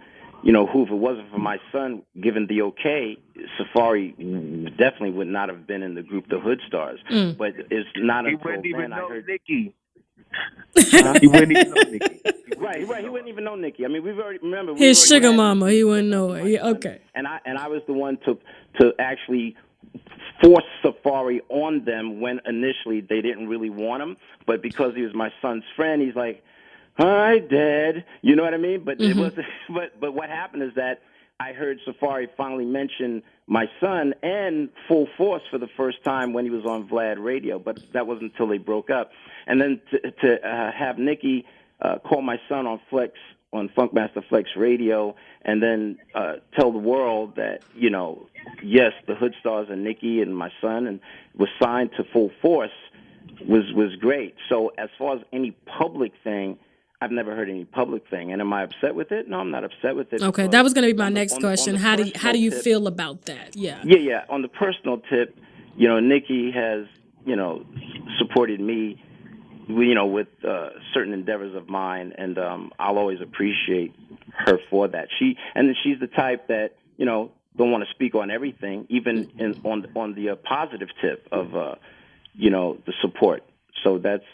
E: if it wasn't for my son giving the okay, Safaree definitely would not have been in the group, the Hood Stars. But it's not until then I heard
I: Nicki. He wouldn't even know Nicki.
E: Right. He wouldn't even know Nicki. I mean, we've already
A: his sugar mama. He wouldn't know her. Yeah, okay.
E: And I was the one to actually forced Safaree on them when initially they didn't really want him, but because he was my son's friend, he's like, "Hi, Dad." You know what I mean? But it was, but what happened is that I heard Safaree finally mention my son and Full Force for the first time when he was on Vlad Radio, but that wasn't until they broke up. And then to have Nicki call my son on Flex, on Funkmaster Flex Radio, and then tell the world that, you know, yes, the Hood Stars and Nicki and my son and was signed to Full Force was great. So as far as any public thing, I've never heard any public thing. And am I upset with it? No, I'm not upset with it.
A: Okay, that was going to be my next question.
E: On
A: How do you
E: tip,
A: feel about that? Yeah.
E: Yeah. On the personal tip, you know, Nicki has, you know, supported me, you know, with certain endeavors of mine, and I'll always appreciate her for that. She's the type that, you know, don't want to speak on everything, even on the positive tip of, you know, the support. So that's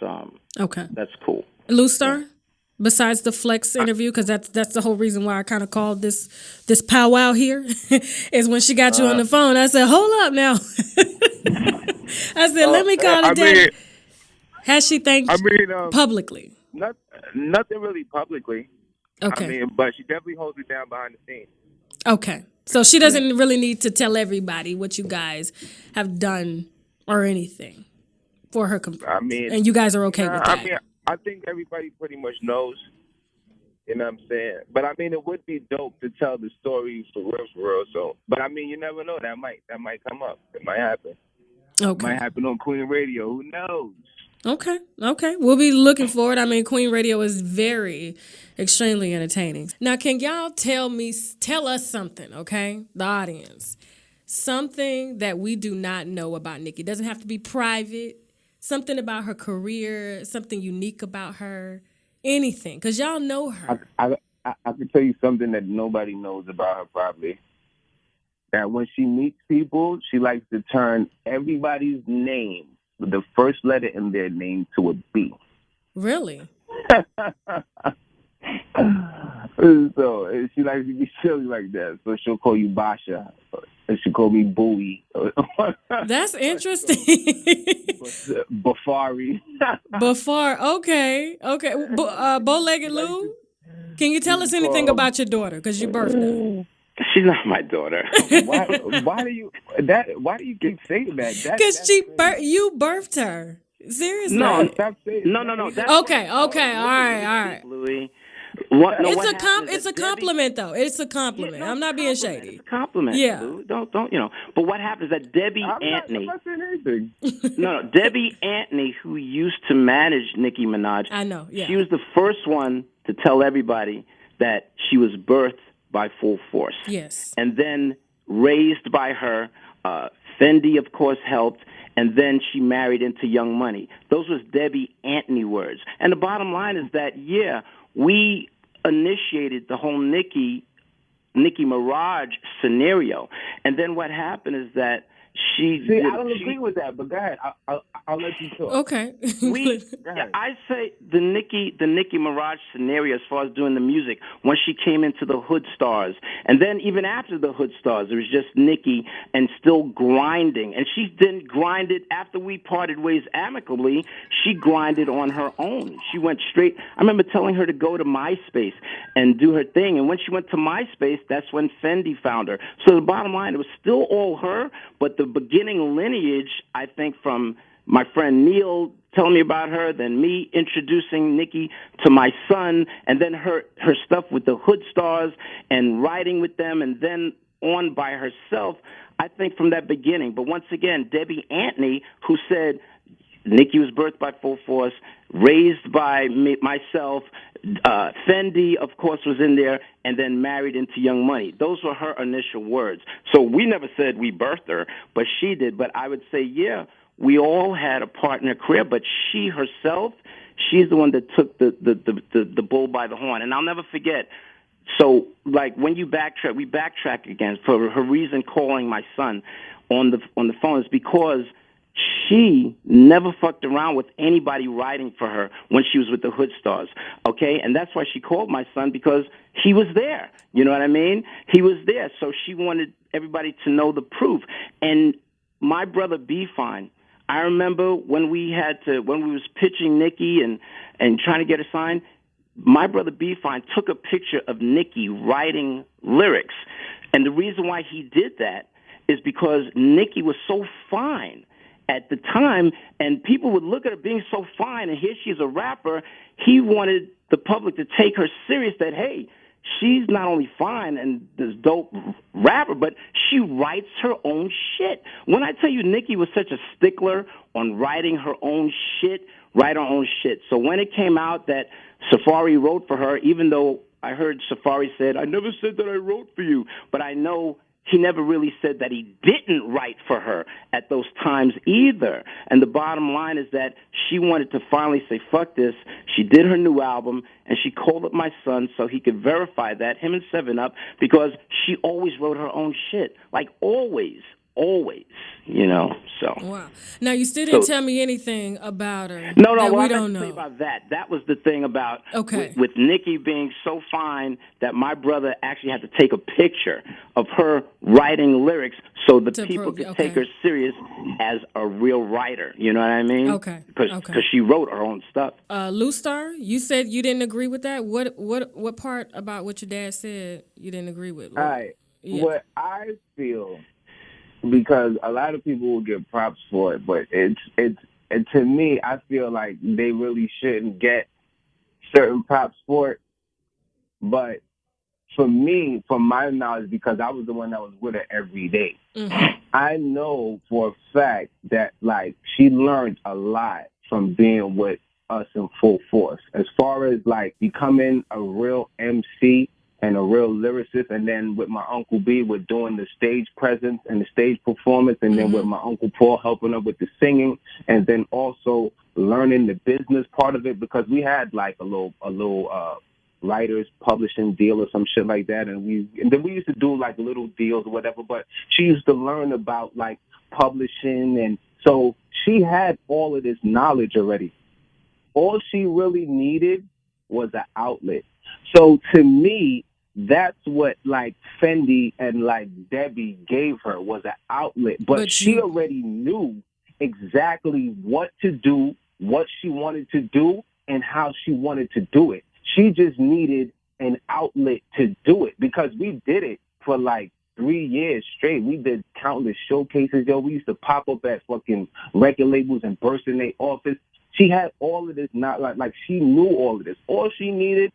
A: okay.
E: That's cool.
A: LouStar, besides the Flex interview, because that's the whole reason why I kind of called this powwow here, is when she got you on the phone. I said, "Hold up now." I said, "Let me call it down." Has she thanked publicly?
I: Nothing really publicly.
A: Okay.
I: I mean, but she definitely holds it down behind the scenes.
A: Okay. So she doesn't really need to tell everybody what you guys have done or anything for her.
I: I mean,
A: and you guys are okay with that.
I: I mean, I think everybody pretty much knows. You know what I'm saying? But I mean, it would be dope to tell the story for real. So, but I mean, you never know. That might come up. It might happen.
A: Okay.
I: It might happen on Queen Radio. Who knows?
A: Okay. We'll be looking forward. I mean, Queen Radio is extremely entertaining. Now, can y'all tell us something, okay? The audience. Something that we do not know about Nicki. It doesn't have to be private. Something about her career, something unique about her, anything. Because y'all know her.
I: I can tell you something that nobody knows about her probably. That when she meets people, she likes to turn everybody's name, the first letter in their name, to a B.
A: Really?
I: So she likes to be silly like that. So she'll call you Basha. And she'll call me Bowie.
A: That's interesting.
I: Bafari.
A: Okay. Bowlegged Lou, can you tell us anything about your daughter? Because you birthed her.
E: She's not my daughter.
I: Why do you keep saying that?
A: Because you birthed her. Seriously.
E: No.
I: Stop saying
E: No.
A: Okay. All right.
E: Louis.
A: It's a compliment, though. It's a compliment.
E: Yeah, no,
A: I'm not being shady.
E: It's a compliment.
A: Yeah.
E: Lou. Don't you know? But what happens is that Debbie Antony.
I: I'm not saying anything.
E: No, Debbie Antony, who used to manage Nicki Minaj.
A: I know. Yeah.
E: She was the first one to tell everybody that she was birthed by Full Force.
A: Yes.
E: And then raised by her. Fendi, of course, helped. And then she married into Young Money. Those was Debbie Antony words. And the bottom line is that, yeah, we initiated the whole Nicki Maraj scenario. And then what happened is that
I: I don't agree with that, but go ahead. I'll let you talk.
A: Okay.
E: I say the Nicki Maraj scenario as far as doing the music, when she came into the Hood Stars, and then even after the Hood Stars, it was just Nicki and still grinding. And she didn't grind it after we parted ways amicably. She grinded on her own. She went straight. I remember telling her to go to MySpace and do her thing. And when she went to MySpace, that's when Fendi found her. So the bottom line, it was still all her, but the beginning lineage, I think, from my friend Neil telling me about her, then me introducing Nicki to my son, and then her stuff with the Hood Stars and writing with them, and then on by herself, I think from that beginning. But once again, Debbie Antony, who said Nicki was birthed by Full Force, raised by myself, Fendi, of course, was in there, and then married into Young Money. Those were her initial words. So we never said we birthed her, but she did. But I would say, yeah, we all had a part in her career, but she herself, she's the one that took the bull by the horn. And I'll never forget. So, like, when we backtrack again for her reason calling my son on the phone is because she never fucked around with anybody writing for her when she was with the Hood Stars, okay? And that's why she called my son, because he was there. You know what I mean? He was there, so she wanted everybody to know the proof. And my brother B Fine. I remember when we was pitching Nicki and trying to get her signed. My brother B Fine took a picture of Nicki writing lyrics, and the reason why he did that is because Nicki was so fine at the time, and people would look at her being so fine, and here she's a rapper. He wanted the public to take her serious, that, hey, she's not only fine and this dope rapper, but she writes her own shit. When I tell you Nicki was such a stickler on writing her own shit, write her own shit. So when it came out that Safaree wrote for her, even though I heard Safaree said, I never said that I wrote for you, but I know he never really said that he didn't write for her at those times either. And the bottom line is that she wanted to finally say, fuck this. She did her new album, and she called up my son so he could verify that, him and 7up, because she always wrote her own shit. Like, always, you know, so.
A: Wow. Now, you still didn't tell me anything about her.
E: No,
A: that
E: well,
A: we
E: I
A: don't
E: didn't
A: know
E: say about that. That was the thing about
A: Okay.
E: with Nicki being so fine that my brother actually had to take a picture of her writing lyrics so the
A: To
E: people
A: prove-
E: could
A: okay.
E: take her serious as a real writer. You know what I mean?
A: Okay.
E: Because she wrote her own stuff.
A: LouStar, you said you didn't agree with that. What part about what your dad said you didn't agree with?
F: All right.
A: Yeah.
F: What I feel, because a lot of people will get props for it, but it's to me, I feel like they really shouldn't get certain props for it. But for me, from my knowledge, because I was the one that was with her every day, I know for a fact that, like, she learned a lot from being with us in full force. As far as, like, becoming a real MC and a real lyricist, and then with my Uncle B, with doing the stage presence and the stage performance, and then with my Uncle Paul helping her with the singing, and then also learning the business part of it, because we had, like, a little writers publishing deal or some shit like that, and then we used to do like little deals or whatever, but she used to learn about like publishing, and so she had all of this knowledge already. All she really needed was an outlet. So to me, that's what like Fendi and like Debbie gave her, was an outlet, but she already knew exactly what to do, what she wanted to do, and how she wanted to do it. She just needed an outlet to do it, because we did it for like 3 years straight. We did countless showcases, yo. We used to pop up at fucking record labels and burst in their office. She had all of this, not like she knew all of this. All she needed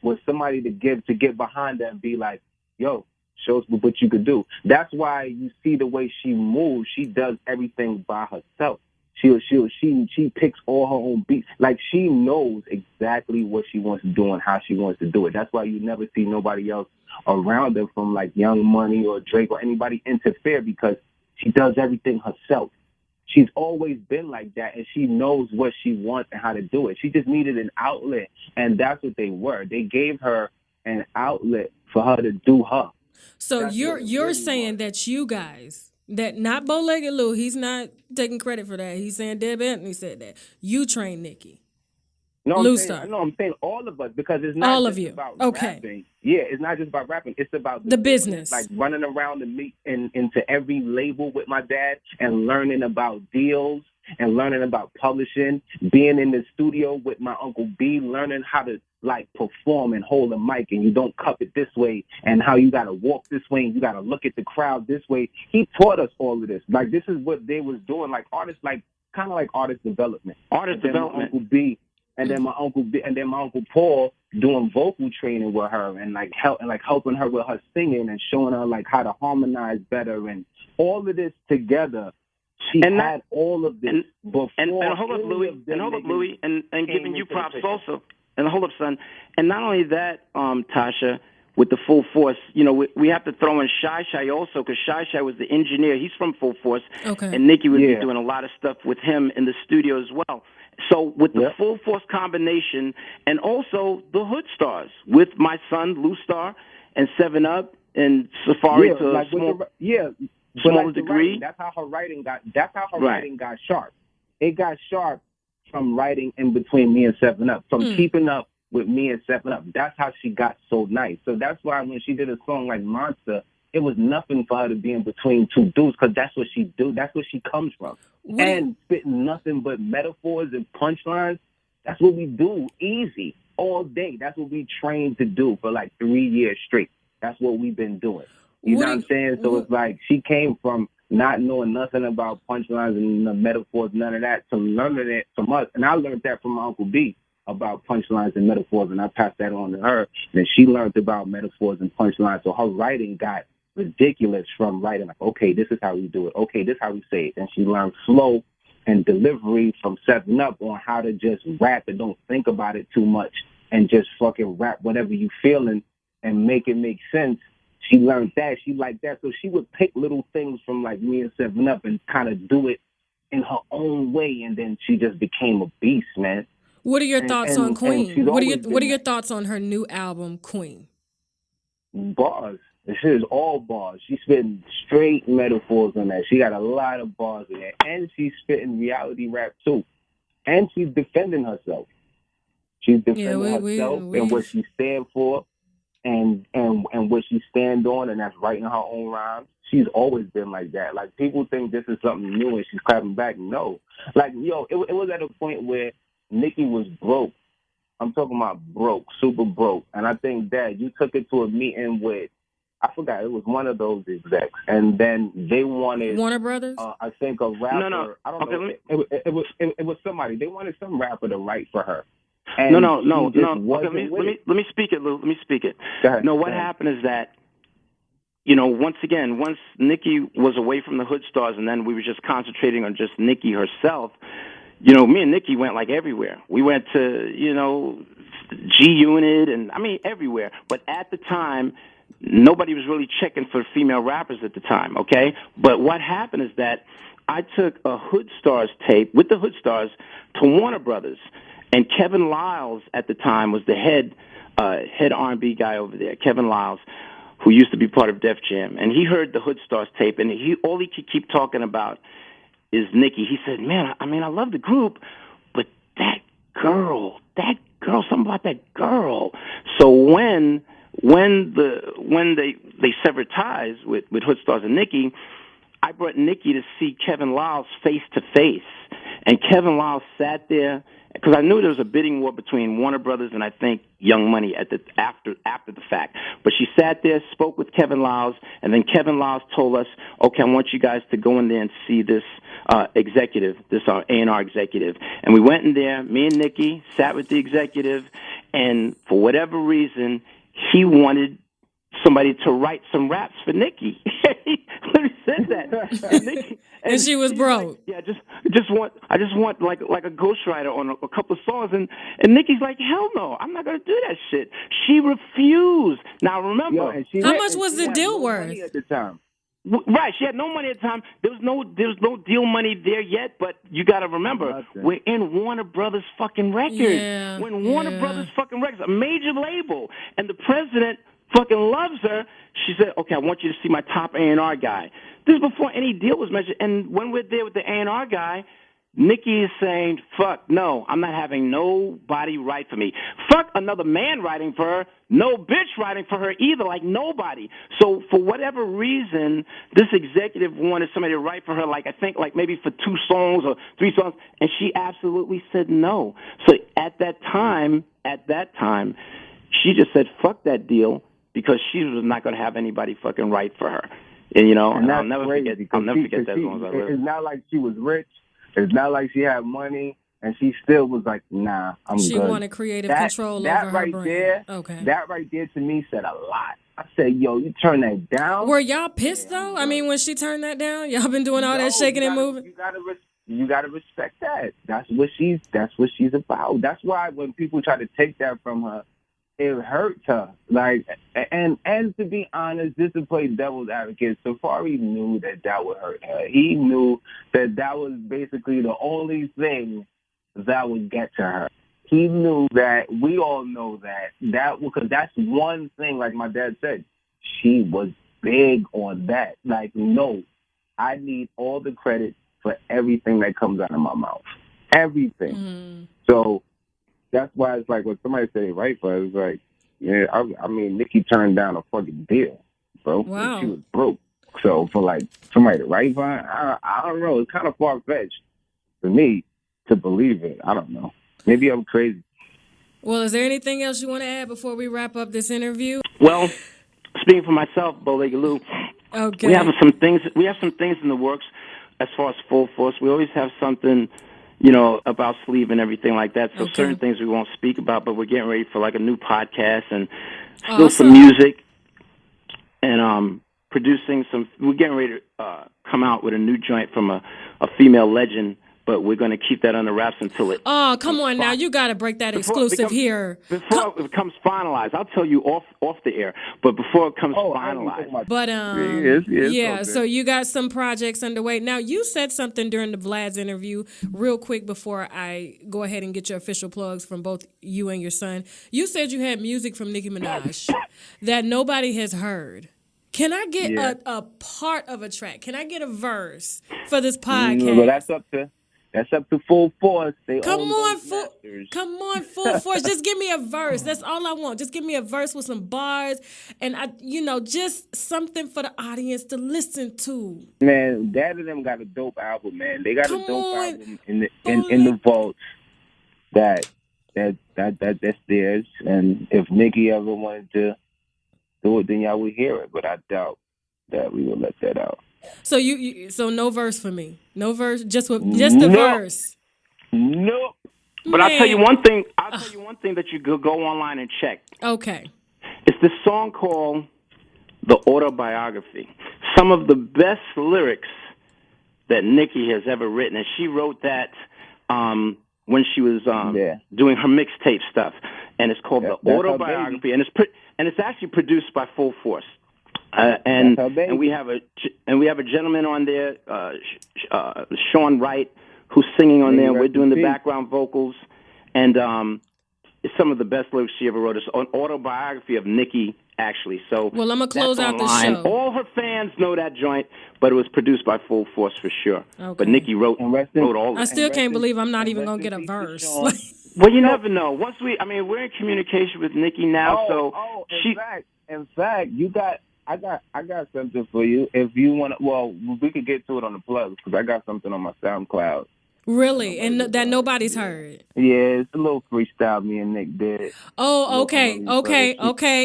F: was somebody to get behind her and be like, yo, show us what you could do. That's why you see the way she moves. She does everything by herself. She picks all her own beats. Like, she knows exactly what she wants to do and how she wants to do it. That's why you never see nobody else around her, from like Young Money or Drake or anybody, interfere, because she does everything herself. She's always been like that, and she knows what she wants and how to do it. She just needed an outlet, and that's what they were. They gave her an outlet for her to do her.
A: So
F: That's
A: you're
F: what it really
A: saying that you guys, that not Bowlegged Lou, he's not taking credit for that. He's saying Deb Anthony said that. You trained Nicki.
F: No,
A: LouStar.
F: I'm saying all of us, because it's not
A: All
F: just
A: of you.
F: about
A: Okay.
F: rapping. Yeah, it's not just about rapping. It's about
A: The business.
F: Like running around into every label with my dad and learning about deals and learning about publishing, being in the studio with my Uncle B, learning how to like perform and hold a mic, and you don't cup it this way, and how you got to walk this way, and you got to look at the crowd this way. He taught us all of this. Like, this is what they was doing, like artists, like kind of like artist development.
E: Artist development.
F: Uncle B. And then my Uncle Paul doing vocal training with her, and helping her with her singing and showing her like how to harmonize better, and all of this together. She had all of this before.
E: And hold up, Louis, and giving you props also. And hold up, son. And not only that, Tasha, with the Full Force, you know, we have to throw in Shy also, because Shy was the engineer. He's from Full Force.
A: Okay.
E: And Nicki would be doing a lot of stuff with him in the studio as well. So with the Full Force combination, and also the Hood Stars with my son LouStar and 7up and Safaree to a smaller degree.
F: That's how her writing got. That's how her writing got sharp. It got sharp from writing in between me and 7up, from keeping up with me and 7up. That's how she got so nice. So that's why when she did a song like Monster, it was nothing for her to be in between two dudes because that's what she do. That's what she comes from. And spitting nothing but metaphors and punchlines, that's what we do easy all day. That's what we trained to do for like 3 years straight. That's what we've been doing. You know what I'm saying? So it's like she came from not knowing nothing about punchlines and the metaphors, none of that, to learning it from us. And I learned that from my Uncle B about punchlines and metaphors, and I passed that on to her. And she learned about metaphors and punchlines. So her writing got ridiculous from writing like, okay, this is how we do it. Okay, this is how we say it. And she learned flow and delivery from 7-Up on how to just rap and don't think about it too much and just fucking rap whatever you feeling and make it make sense. She learned that. She liked that. So she would pick little things from like me and 7-Up and kind of do it in her own way. And then she just became a beast, man.
A: What are your thoughts on Queen? What are your
F: that.
A: thoughts on her new album, Queen?
F: Bars. This is all bars. She's spitting straight metaphors on that. She got a lot of bars in there. And she's spitting reality rap too. And she's defending herself. She's defending herself and what she stand for and what she stand on, and that's writing her own rhymes. She's always been like that. Like, people think this is something new and she's clapping back. No. Like, yo, it was at a point where Nicki was broke. I'm talking about broke, super broke. And I think that you took it to a meeting with, I forgot, it was one of those execs. And then they wanted
A: Warner Brothers?
F: I think a rapper.
E: No.
F: I don't
E: Okay,
F: know. It was somebody. They wanted some rapper to write for her. And
E: No.
F: she just
E: Okay,
F: wasn't with it.
E: let me speak it, Lou. Let me speak it.
F: Go ahead,
E: No, what
F: go ahead.
E: happened is that, you know, once Nicki was away from the Hood Stars and then we were just concentrating on just Nicki herself, you know, me and Nicki went like everywhere. We went to, you know, G Unit and, I mean, everywhere. But at the time, nobody was really checking for female rappers at the time, okay? But what happened is that I took a Hood Stars tape with the Hood Stars to Warner Brothers. And Kevin Lyles at the time was the head R&B guy over there, Kevin Lyles, who used to be part of Def Jam. And he heard the Hood Stars tape, and all he could keep talking about is Nicki. He said, man, I mean, I love the group, but that girl, something about that girl. So when they severed ties with Hood Stars and Nicki, I brought Nicki to see Kevin Lyles face to face. And Kevin Lyles sat there, because I knew there was a bidding war between Warner Brothers and I think Young Money after the fact. But she sat there, spoke with Kevin Lyles, and then Kevin Lyles told us, okay, I want you guys to go in there and see this executive, this A&R executive. And we went in there, me and Nicki sat with the executive, and for whatever reason, he wanted somebody to write some raps for Nicki. He literally said that. And, Nicki,
A: and she was broke.
E: Like, yeah, I just want like a ghostwriter on a couple of songs, and Nicki's like, hell no, I'm not gonna do that shit. She refused. Now remember,
A: how much was the deal worth
F: at the time?
E: Right, she had no money at the time. There was no deal money there yet, but you got to remember, we're in Warner Brothers fucking Records.
A: Yeah,
E: we're in Warner Brothers fucking Records, a major label, and the president fucking loves her. She said, okay, I want you to see my top A&R guy. This is before any deal was mentioned, and when we're there with the A&R guy, Nicki is saying, fuck, no, I'm not having nobody write for me. Fuck another man writing for her, no bitch writing for her either, like nobody. So for whatever reason, this executive wanted somebody to write for her, like I think like maybe for 2 songs or 3 songs, and she absolutely said no. So at that time, she just said, fuck that deal, because she was not going to have anybody fucking write for her. And, you know, and I'll never forget that as long as I live.
F: It's not like she was rich. It's not like she had money, and she still was like, nah, I'm good.
A: She wanted creative control over her brand. Okay.
F: That right there to me said a lot. I said, yo, you turn that down?
A: Were y'all pissed, though? I mean, when she turned that down? Y'all been doing all that shaking and moving?
F: You gotta respect that. That's what she's about. That's why when people try to take that from her, it hurts her. Like, and to be honest, just to play devil's advocate, Safaree knew that would hurt her. He knew that was basically the only thing that would get to her. He knew that. We all know that because that's one thing. Like my dad said, she was big on that. Like, no, I need all the credit for everything that comes out of my mouth. Everything. Mm-hmm. So that's why it's like when somebody say right for us, it's like, yeah, I mean, Nicki turned down a fucking deal. bro.
A: Wow.
F: She was broke. So for like somebody to write Vine, I don't know. It's kind of far fetched for me to believe it. I don't know. Maybe I'm crazy.
A: Well, is there anything else you want to add before we wrap up this interview?
E: Well, speaking for myself, Bowlegged Lou,
A: Okay.
E: we have some things. We have some things in the works as far as full force. We always have something, up our sleeve and everything like that. So certain things we won't speak about, but we're getting ready for like a new podcast and still some music and producing some. We're getting ready to come out with a new joint from a female legend. But we're going to keep that under wraps until it.
A: Oh, come on now! You got to break that exclusive here.
E: Before it becomes finalized, I'll tell you off the air. But before it comes finalized.
A: But
F: okay.
A: So you got some projects underway. Now you said something during the Vlad's interview, real quick before I go ahead and get your official plugs from both you and your son. You said you had music from Nicki Minaj that nobody has heard. Can I get a part of a track? Can I get a verse for this podcast?
F: Well, that's up to Full Force.
A: Come on, Full Force. Just give me a verse. That's all I want. Just give me a verse with some bars and just something for the audience to listen to.
F: Man, Dad of them got a dope album, man. They got a dope album in the vaults that's theirs. And if Nicki ever wanted to do it, then y'all would hear it. But I doubt that we will let that out.
A: So so no verse for me. No verse, just the verse.
F: Nope.
E: But I'll tell you one thing. That you could go online and check.
A: Okay.
E: It's this song called "The Autobiography." Some of the best lyrics that Nicki has ever written, and she wrote that when she was doing her mixtape stuff, and it's called "The Autobiography," and it's actually produced by Full Force. And we have a gentleman on there, Sean Wright, who's singing on there. We're doing the background vocals, and it's some of the best lyrics she ever wrote. It's an autobiography of Nicki, actually. So
A: well, I'm gonna close out the show.
E: All her fans know that joint, but it was produced by Full Force for sure. Okay. But Nicki wrote all of it.
A: I still can't believe I'm not even gonna get a verse.
E: Well, you never know. We're in communication with Nicki now,
F: in fact, I got something for you. If you want to, we could get to it on the plugs because I got something on my SoundCloud.
A: Really? And that nobody's heard?
F: Yeah, it's a little freestyle me and Nick did.
A: Oh, okay.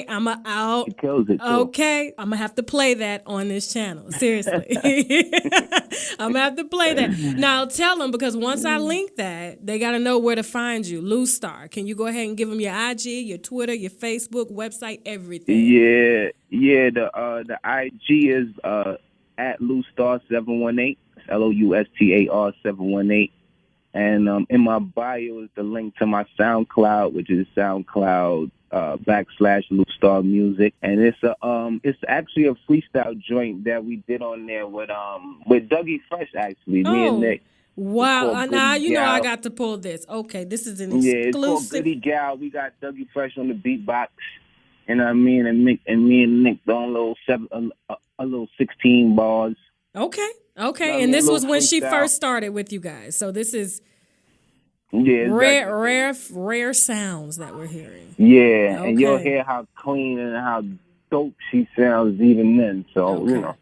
A: I'm out.
F: She kills it, too.
A: Okay. I'm going to have to play that on this channel. Seriously. I'm going to have to play that. Now, tell them, because once I link that, they got to know where to find you. LouStar. Can you go ahead and give them your IG, your Twitter, your Facebook, website, everything?
F: Yeah. The IG is at LouStar718. LOUSTAR 718, and in my bio is the link to my SoundCloud, which is SoundCloud /LouStar Music, and it's actually a freestyle joint that we did on there with Dougie Fresh, actually, me and Nick.
A: Wow! Now you know I got to pull this. Okay, this is an exclusive.
F: It's called Goody Gal. We got Dougie Fresh on the beatbox, and me and Nick doing a little 16 bars.
A: Okay. And this was when she first started with you guys. So this is rare sounds that we're hearing.
F: Yeah, and you'll hear how clean and how dope she sounds even then. So,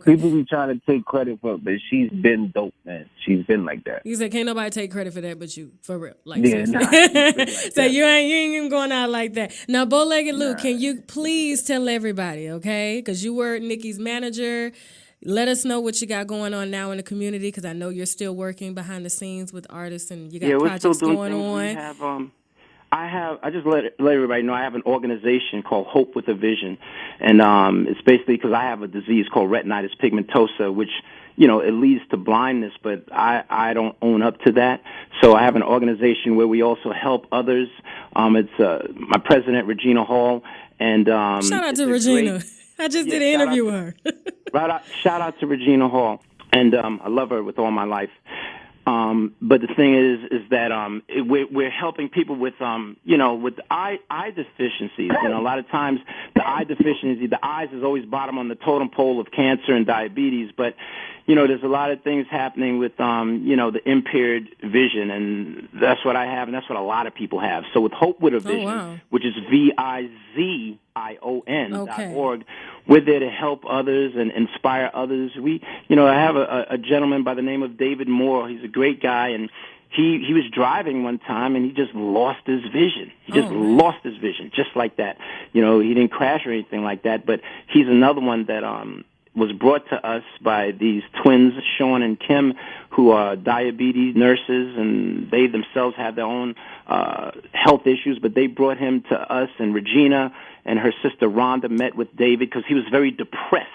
F: people be trying to take credit for it, but she's been dope, man. She's been like that.
A: You said can't nobody take credit for that but you, for real. Like,
F: So
A: you ain't even going out like that. Now, Bowlegged Lou, can you please tell everybody, okay? Because you were Nicki's manager. Let us know what you got going on now in the community, because I know you're still working behind the scenes with artists and you got projects going on.
E: I just let everybody know I have an organization called Hope with a Vision, and it's basically because I have a disease called retinitis pigmentosa, which it leads to blindness, but I don't own up to that. So I have an organization where we also help others. It's my president, Regina Hall, and
A: shout out to Regina. I just did an interview with her.
E: Shout out to Regina Hall, and I love her with all my life. But the thing is that we're helping people with with eye deficiencies. A lot of times the eye deficiency, the eyes is always bottom on the totem pole of cancer and diabetes. But there's a lot of things happening with the impaired vision, and that's what I have, and that's what a lot of people have. So with Hope with a Vision, which is VIZION.org, we're there to help others and inspire others. I have a gentleman by the name of David Moore. He's a great guy, and he was driving one time and he just lost his vision. He just lost his vision, just like that. He didn't crash or anything like that, but he's another one that was brought to us by these twins, Sean and Kim, who are diabetes nurses, and they themselves have their own health issues, but they brought him to us, and Regina and her sister Rhonda met with David because he was very depressed.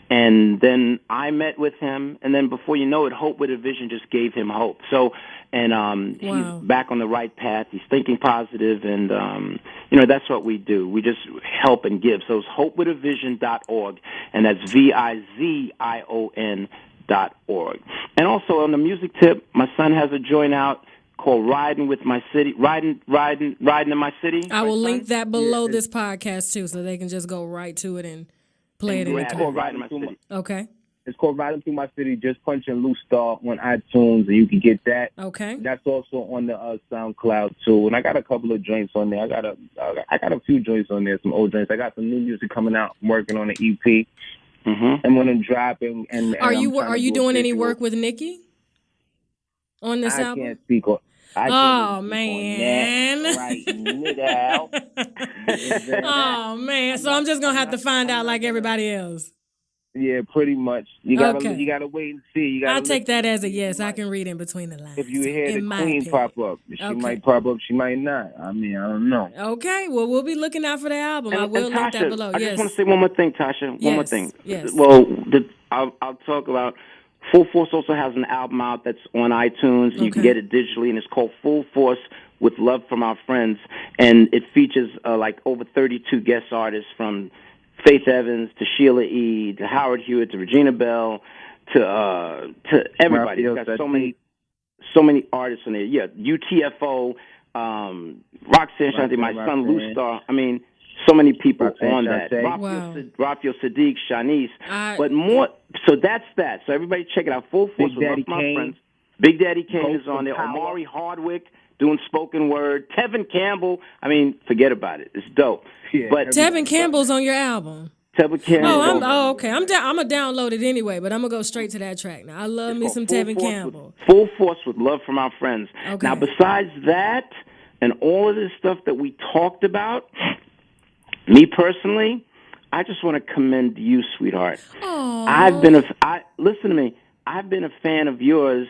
E: And then I met with him, and then before you know it, Hope with a Vision just gave him hope. So, and he's back on the right path. He's thinking positive, and that's what we do. We just help and give. So it's hopewithavision.org, and that's VIZION.org. And also on the music tip, my son has a joint out called Riding in My City.
A: I will link that below this podcast too, so they can just go right to it and play it in the car.
E: Riding in My City.
A: Okay.
F: It's called Riding Through My City. Just punch in LouStar on iTunes, and you can get that.
A: Okay.
F: That's also on the SoundCloud too. And I got a couple of joints on there. I got a few joints on there, some old joints. I got some new music coming out. I'm working on an EP.
E: Mm-hmm.
F: I'm gonna drop it. And
A: are you doing any work with Nicki on this album?
F: I can't speak on.
A: Oh man!
F: Right now.
A: Oh man! So I'm just gonna have to find out like everybody else.
F: Yeah, pretty much. You gotta wait and see.
A: I'll take that as a yes. I can read in between the lines.
F: If you hear the Queen
A: opinion.
F: pop up, she might pop up. She might not. I mean, I don't know.
A: Okay, well, we'll be looking out for the album. I will link that below.
E: I just want to say one more thing, Tasha. One more thing.
A: Yes.
E: Well, I'll talk about. Full Force also has an album out that's on iTunes, and you can get it digitally, and it's called Full Force with Love from Our Friends, and it features like over 32 guest artists from Faith Evans to Sheila E. to Howard Hewitt to Regina Bell to everybody. It's got so many artists in there. Yeah, UTFO, Roxanne Shante, my son LouStar. I mean, so many people on that. Raphael Sadiq, Shanice. But more, so that's that. So everybody check it out. Full Force with Love from Our Friends. Big Daddy Kane is on there. Omari Hardwick doing spoken word. Tevin Campbell. I mean, forget about it. It's dope.
F: Yeah,
E: but
A: Tevin Campbell's on your album.
E: Tevin Campbell.
A: Okay. I'm gonna download it anyway, but I'm gonna go straight to that track now. I love me some Tevin Campbell.
E: Full Force with Love from Our Friends.
A: Okay.
E: Now, besides that and all of this stuff that we talked about, me personally, I just want to commend you, sweetheart.
A: Aww.
E: Listen to me. I've been a fan of yours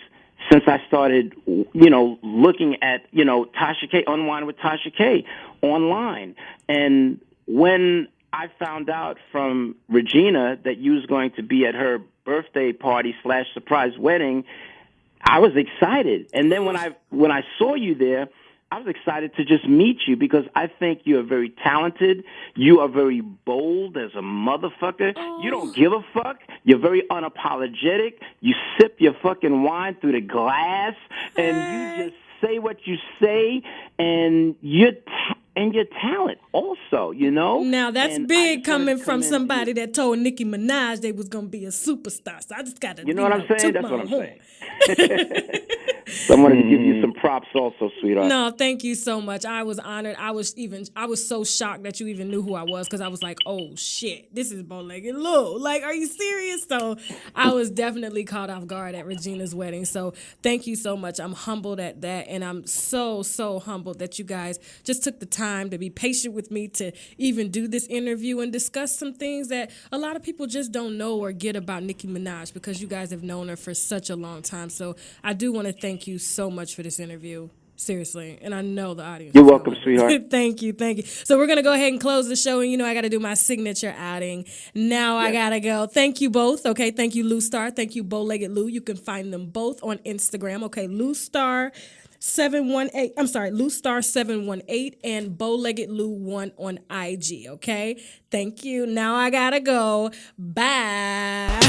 E: since I started, looking at, Tasha K, Unwind with Tasha K online. And when I found out from Regina that you was going to be at her birthday party / surprise wedding, I was excited. And then when I saw you there, I was excited to just meet you because I think you are very talented. You are very bold as a motherfucker. You don't give a fuck. You're very unapologetic. You sip your fucking wine through the glass, and you just say what you say, and your talent also,
A: Now, that's big coming from somebody that told Nicki Minaj they was going to be a superstar. So I just got to
E: You know what I'm saying? That's what I'm saying. So I wanted to give you some props also, sweetheart.
A: No, thank you so much. I was honored. I was so shocked that you even knew who I was because I was like, oh shit, this is Bowlegged Lou. Like, are you serious? So I was definitely caught off guard at Regina's wedding. So thank you so much. I'm humbled at that, and I'm so humbled that you guys just took the time to be patient with me to even do this interview and discuss some things that a lot of people just don't know or get about Nicki Minaj because you guys have known her for such a long time. So I do want to thank you so much for this interview. Seriously. And I know the audience.
E: You're welcome, sweetheart.
A: Thank you. So we're going to go ahead and close the show. And, I got to do my signature outing. Now I got to go. Thank you both. Okay. Thank you, LouStar. Thank you, Bowlegged Lou. You can find them both on Instagram. Okay. LouStar 718. I'm sorry, LouStar 718 and Bowlegged Lou 1 on IG. Okay. Thank you. Now I got to go. Bye.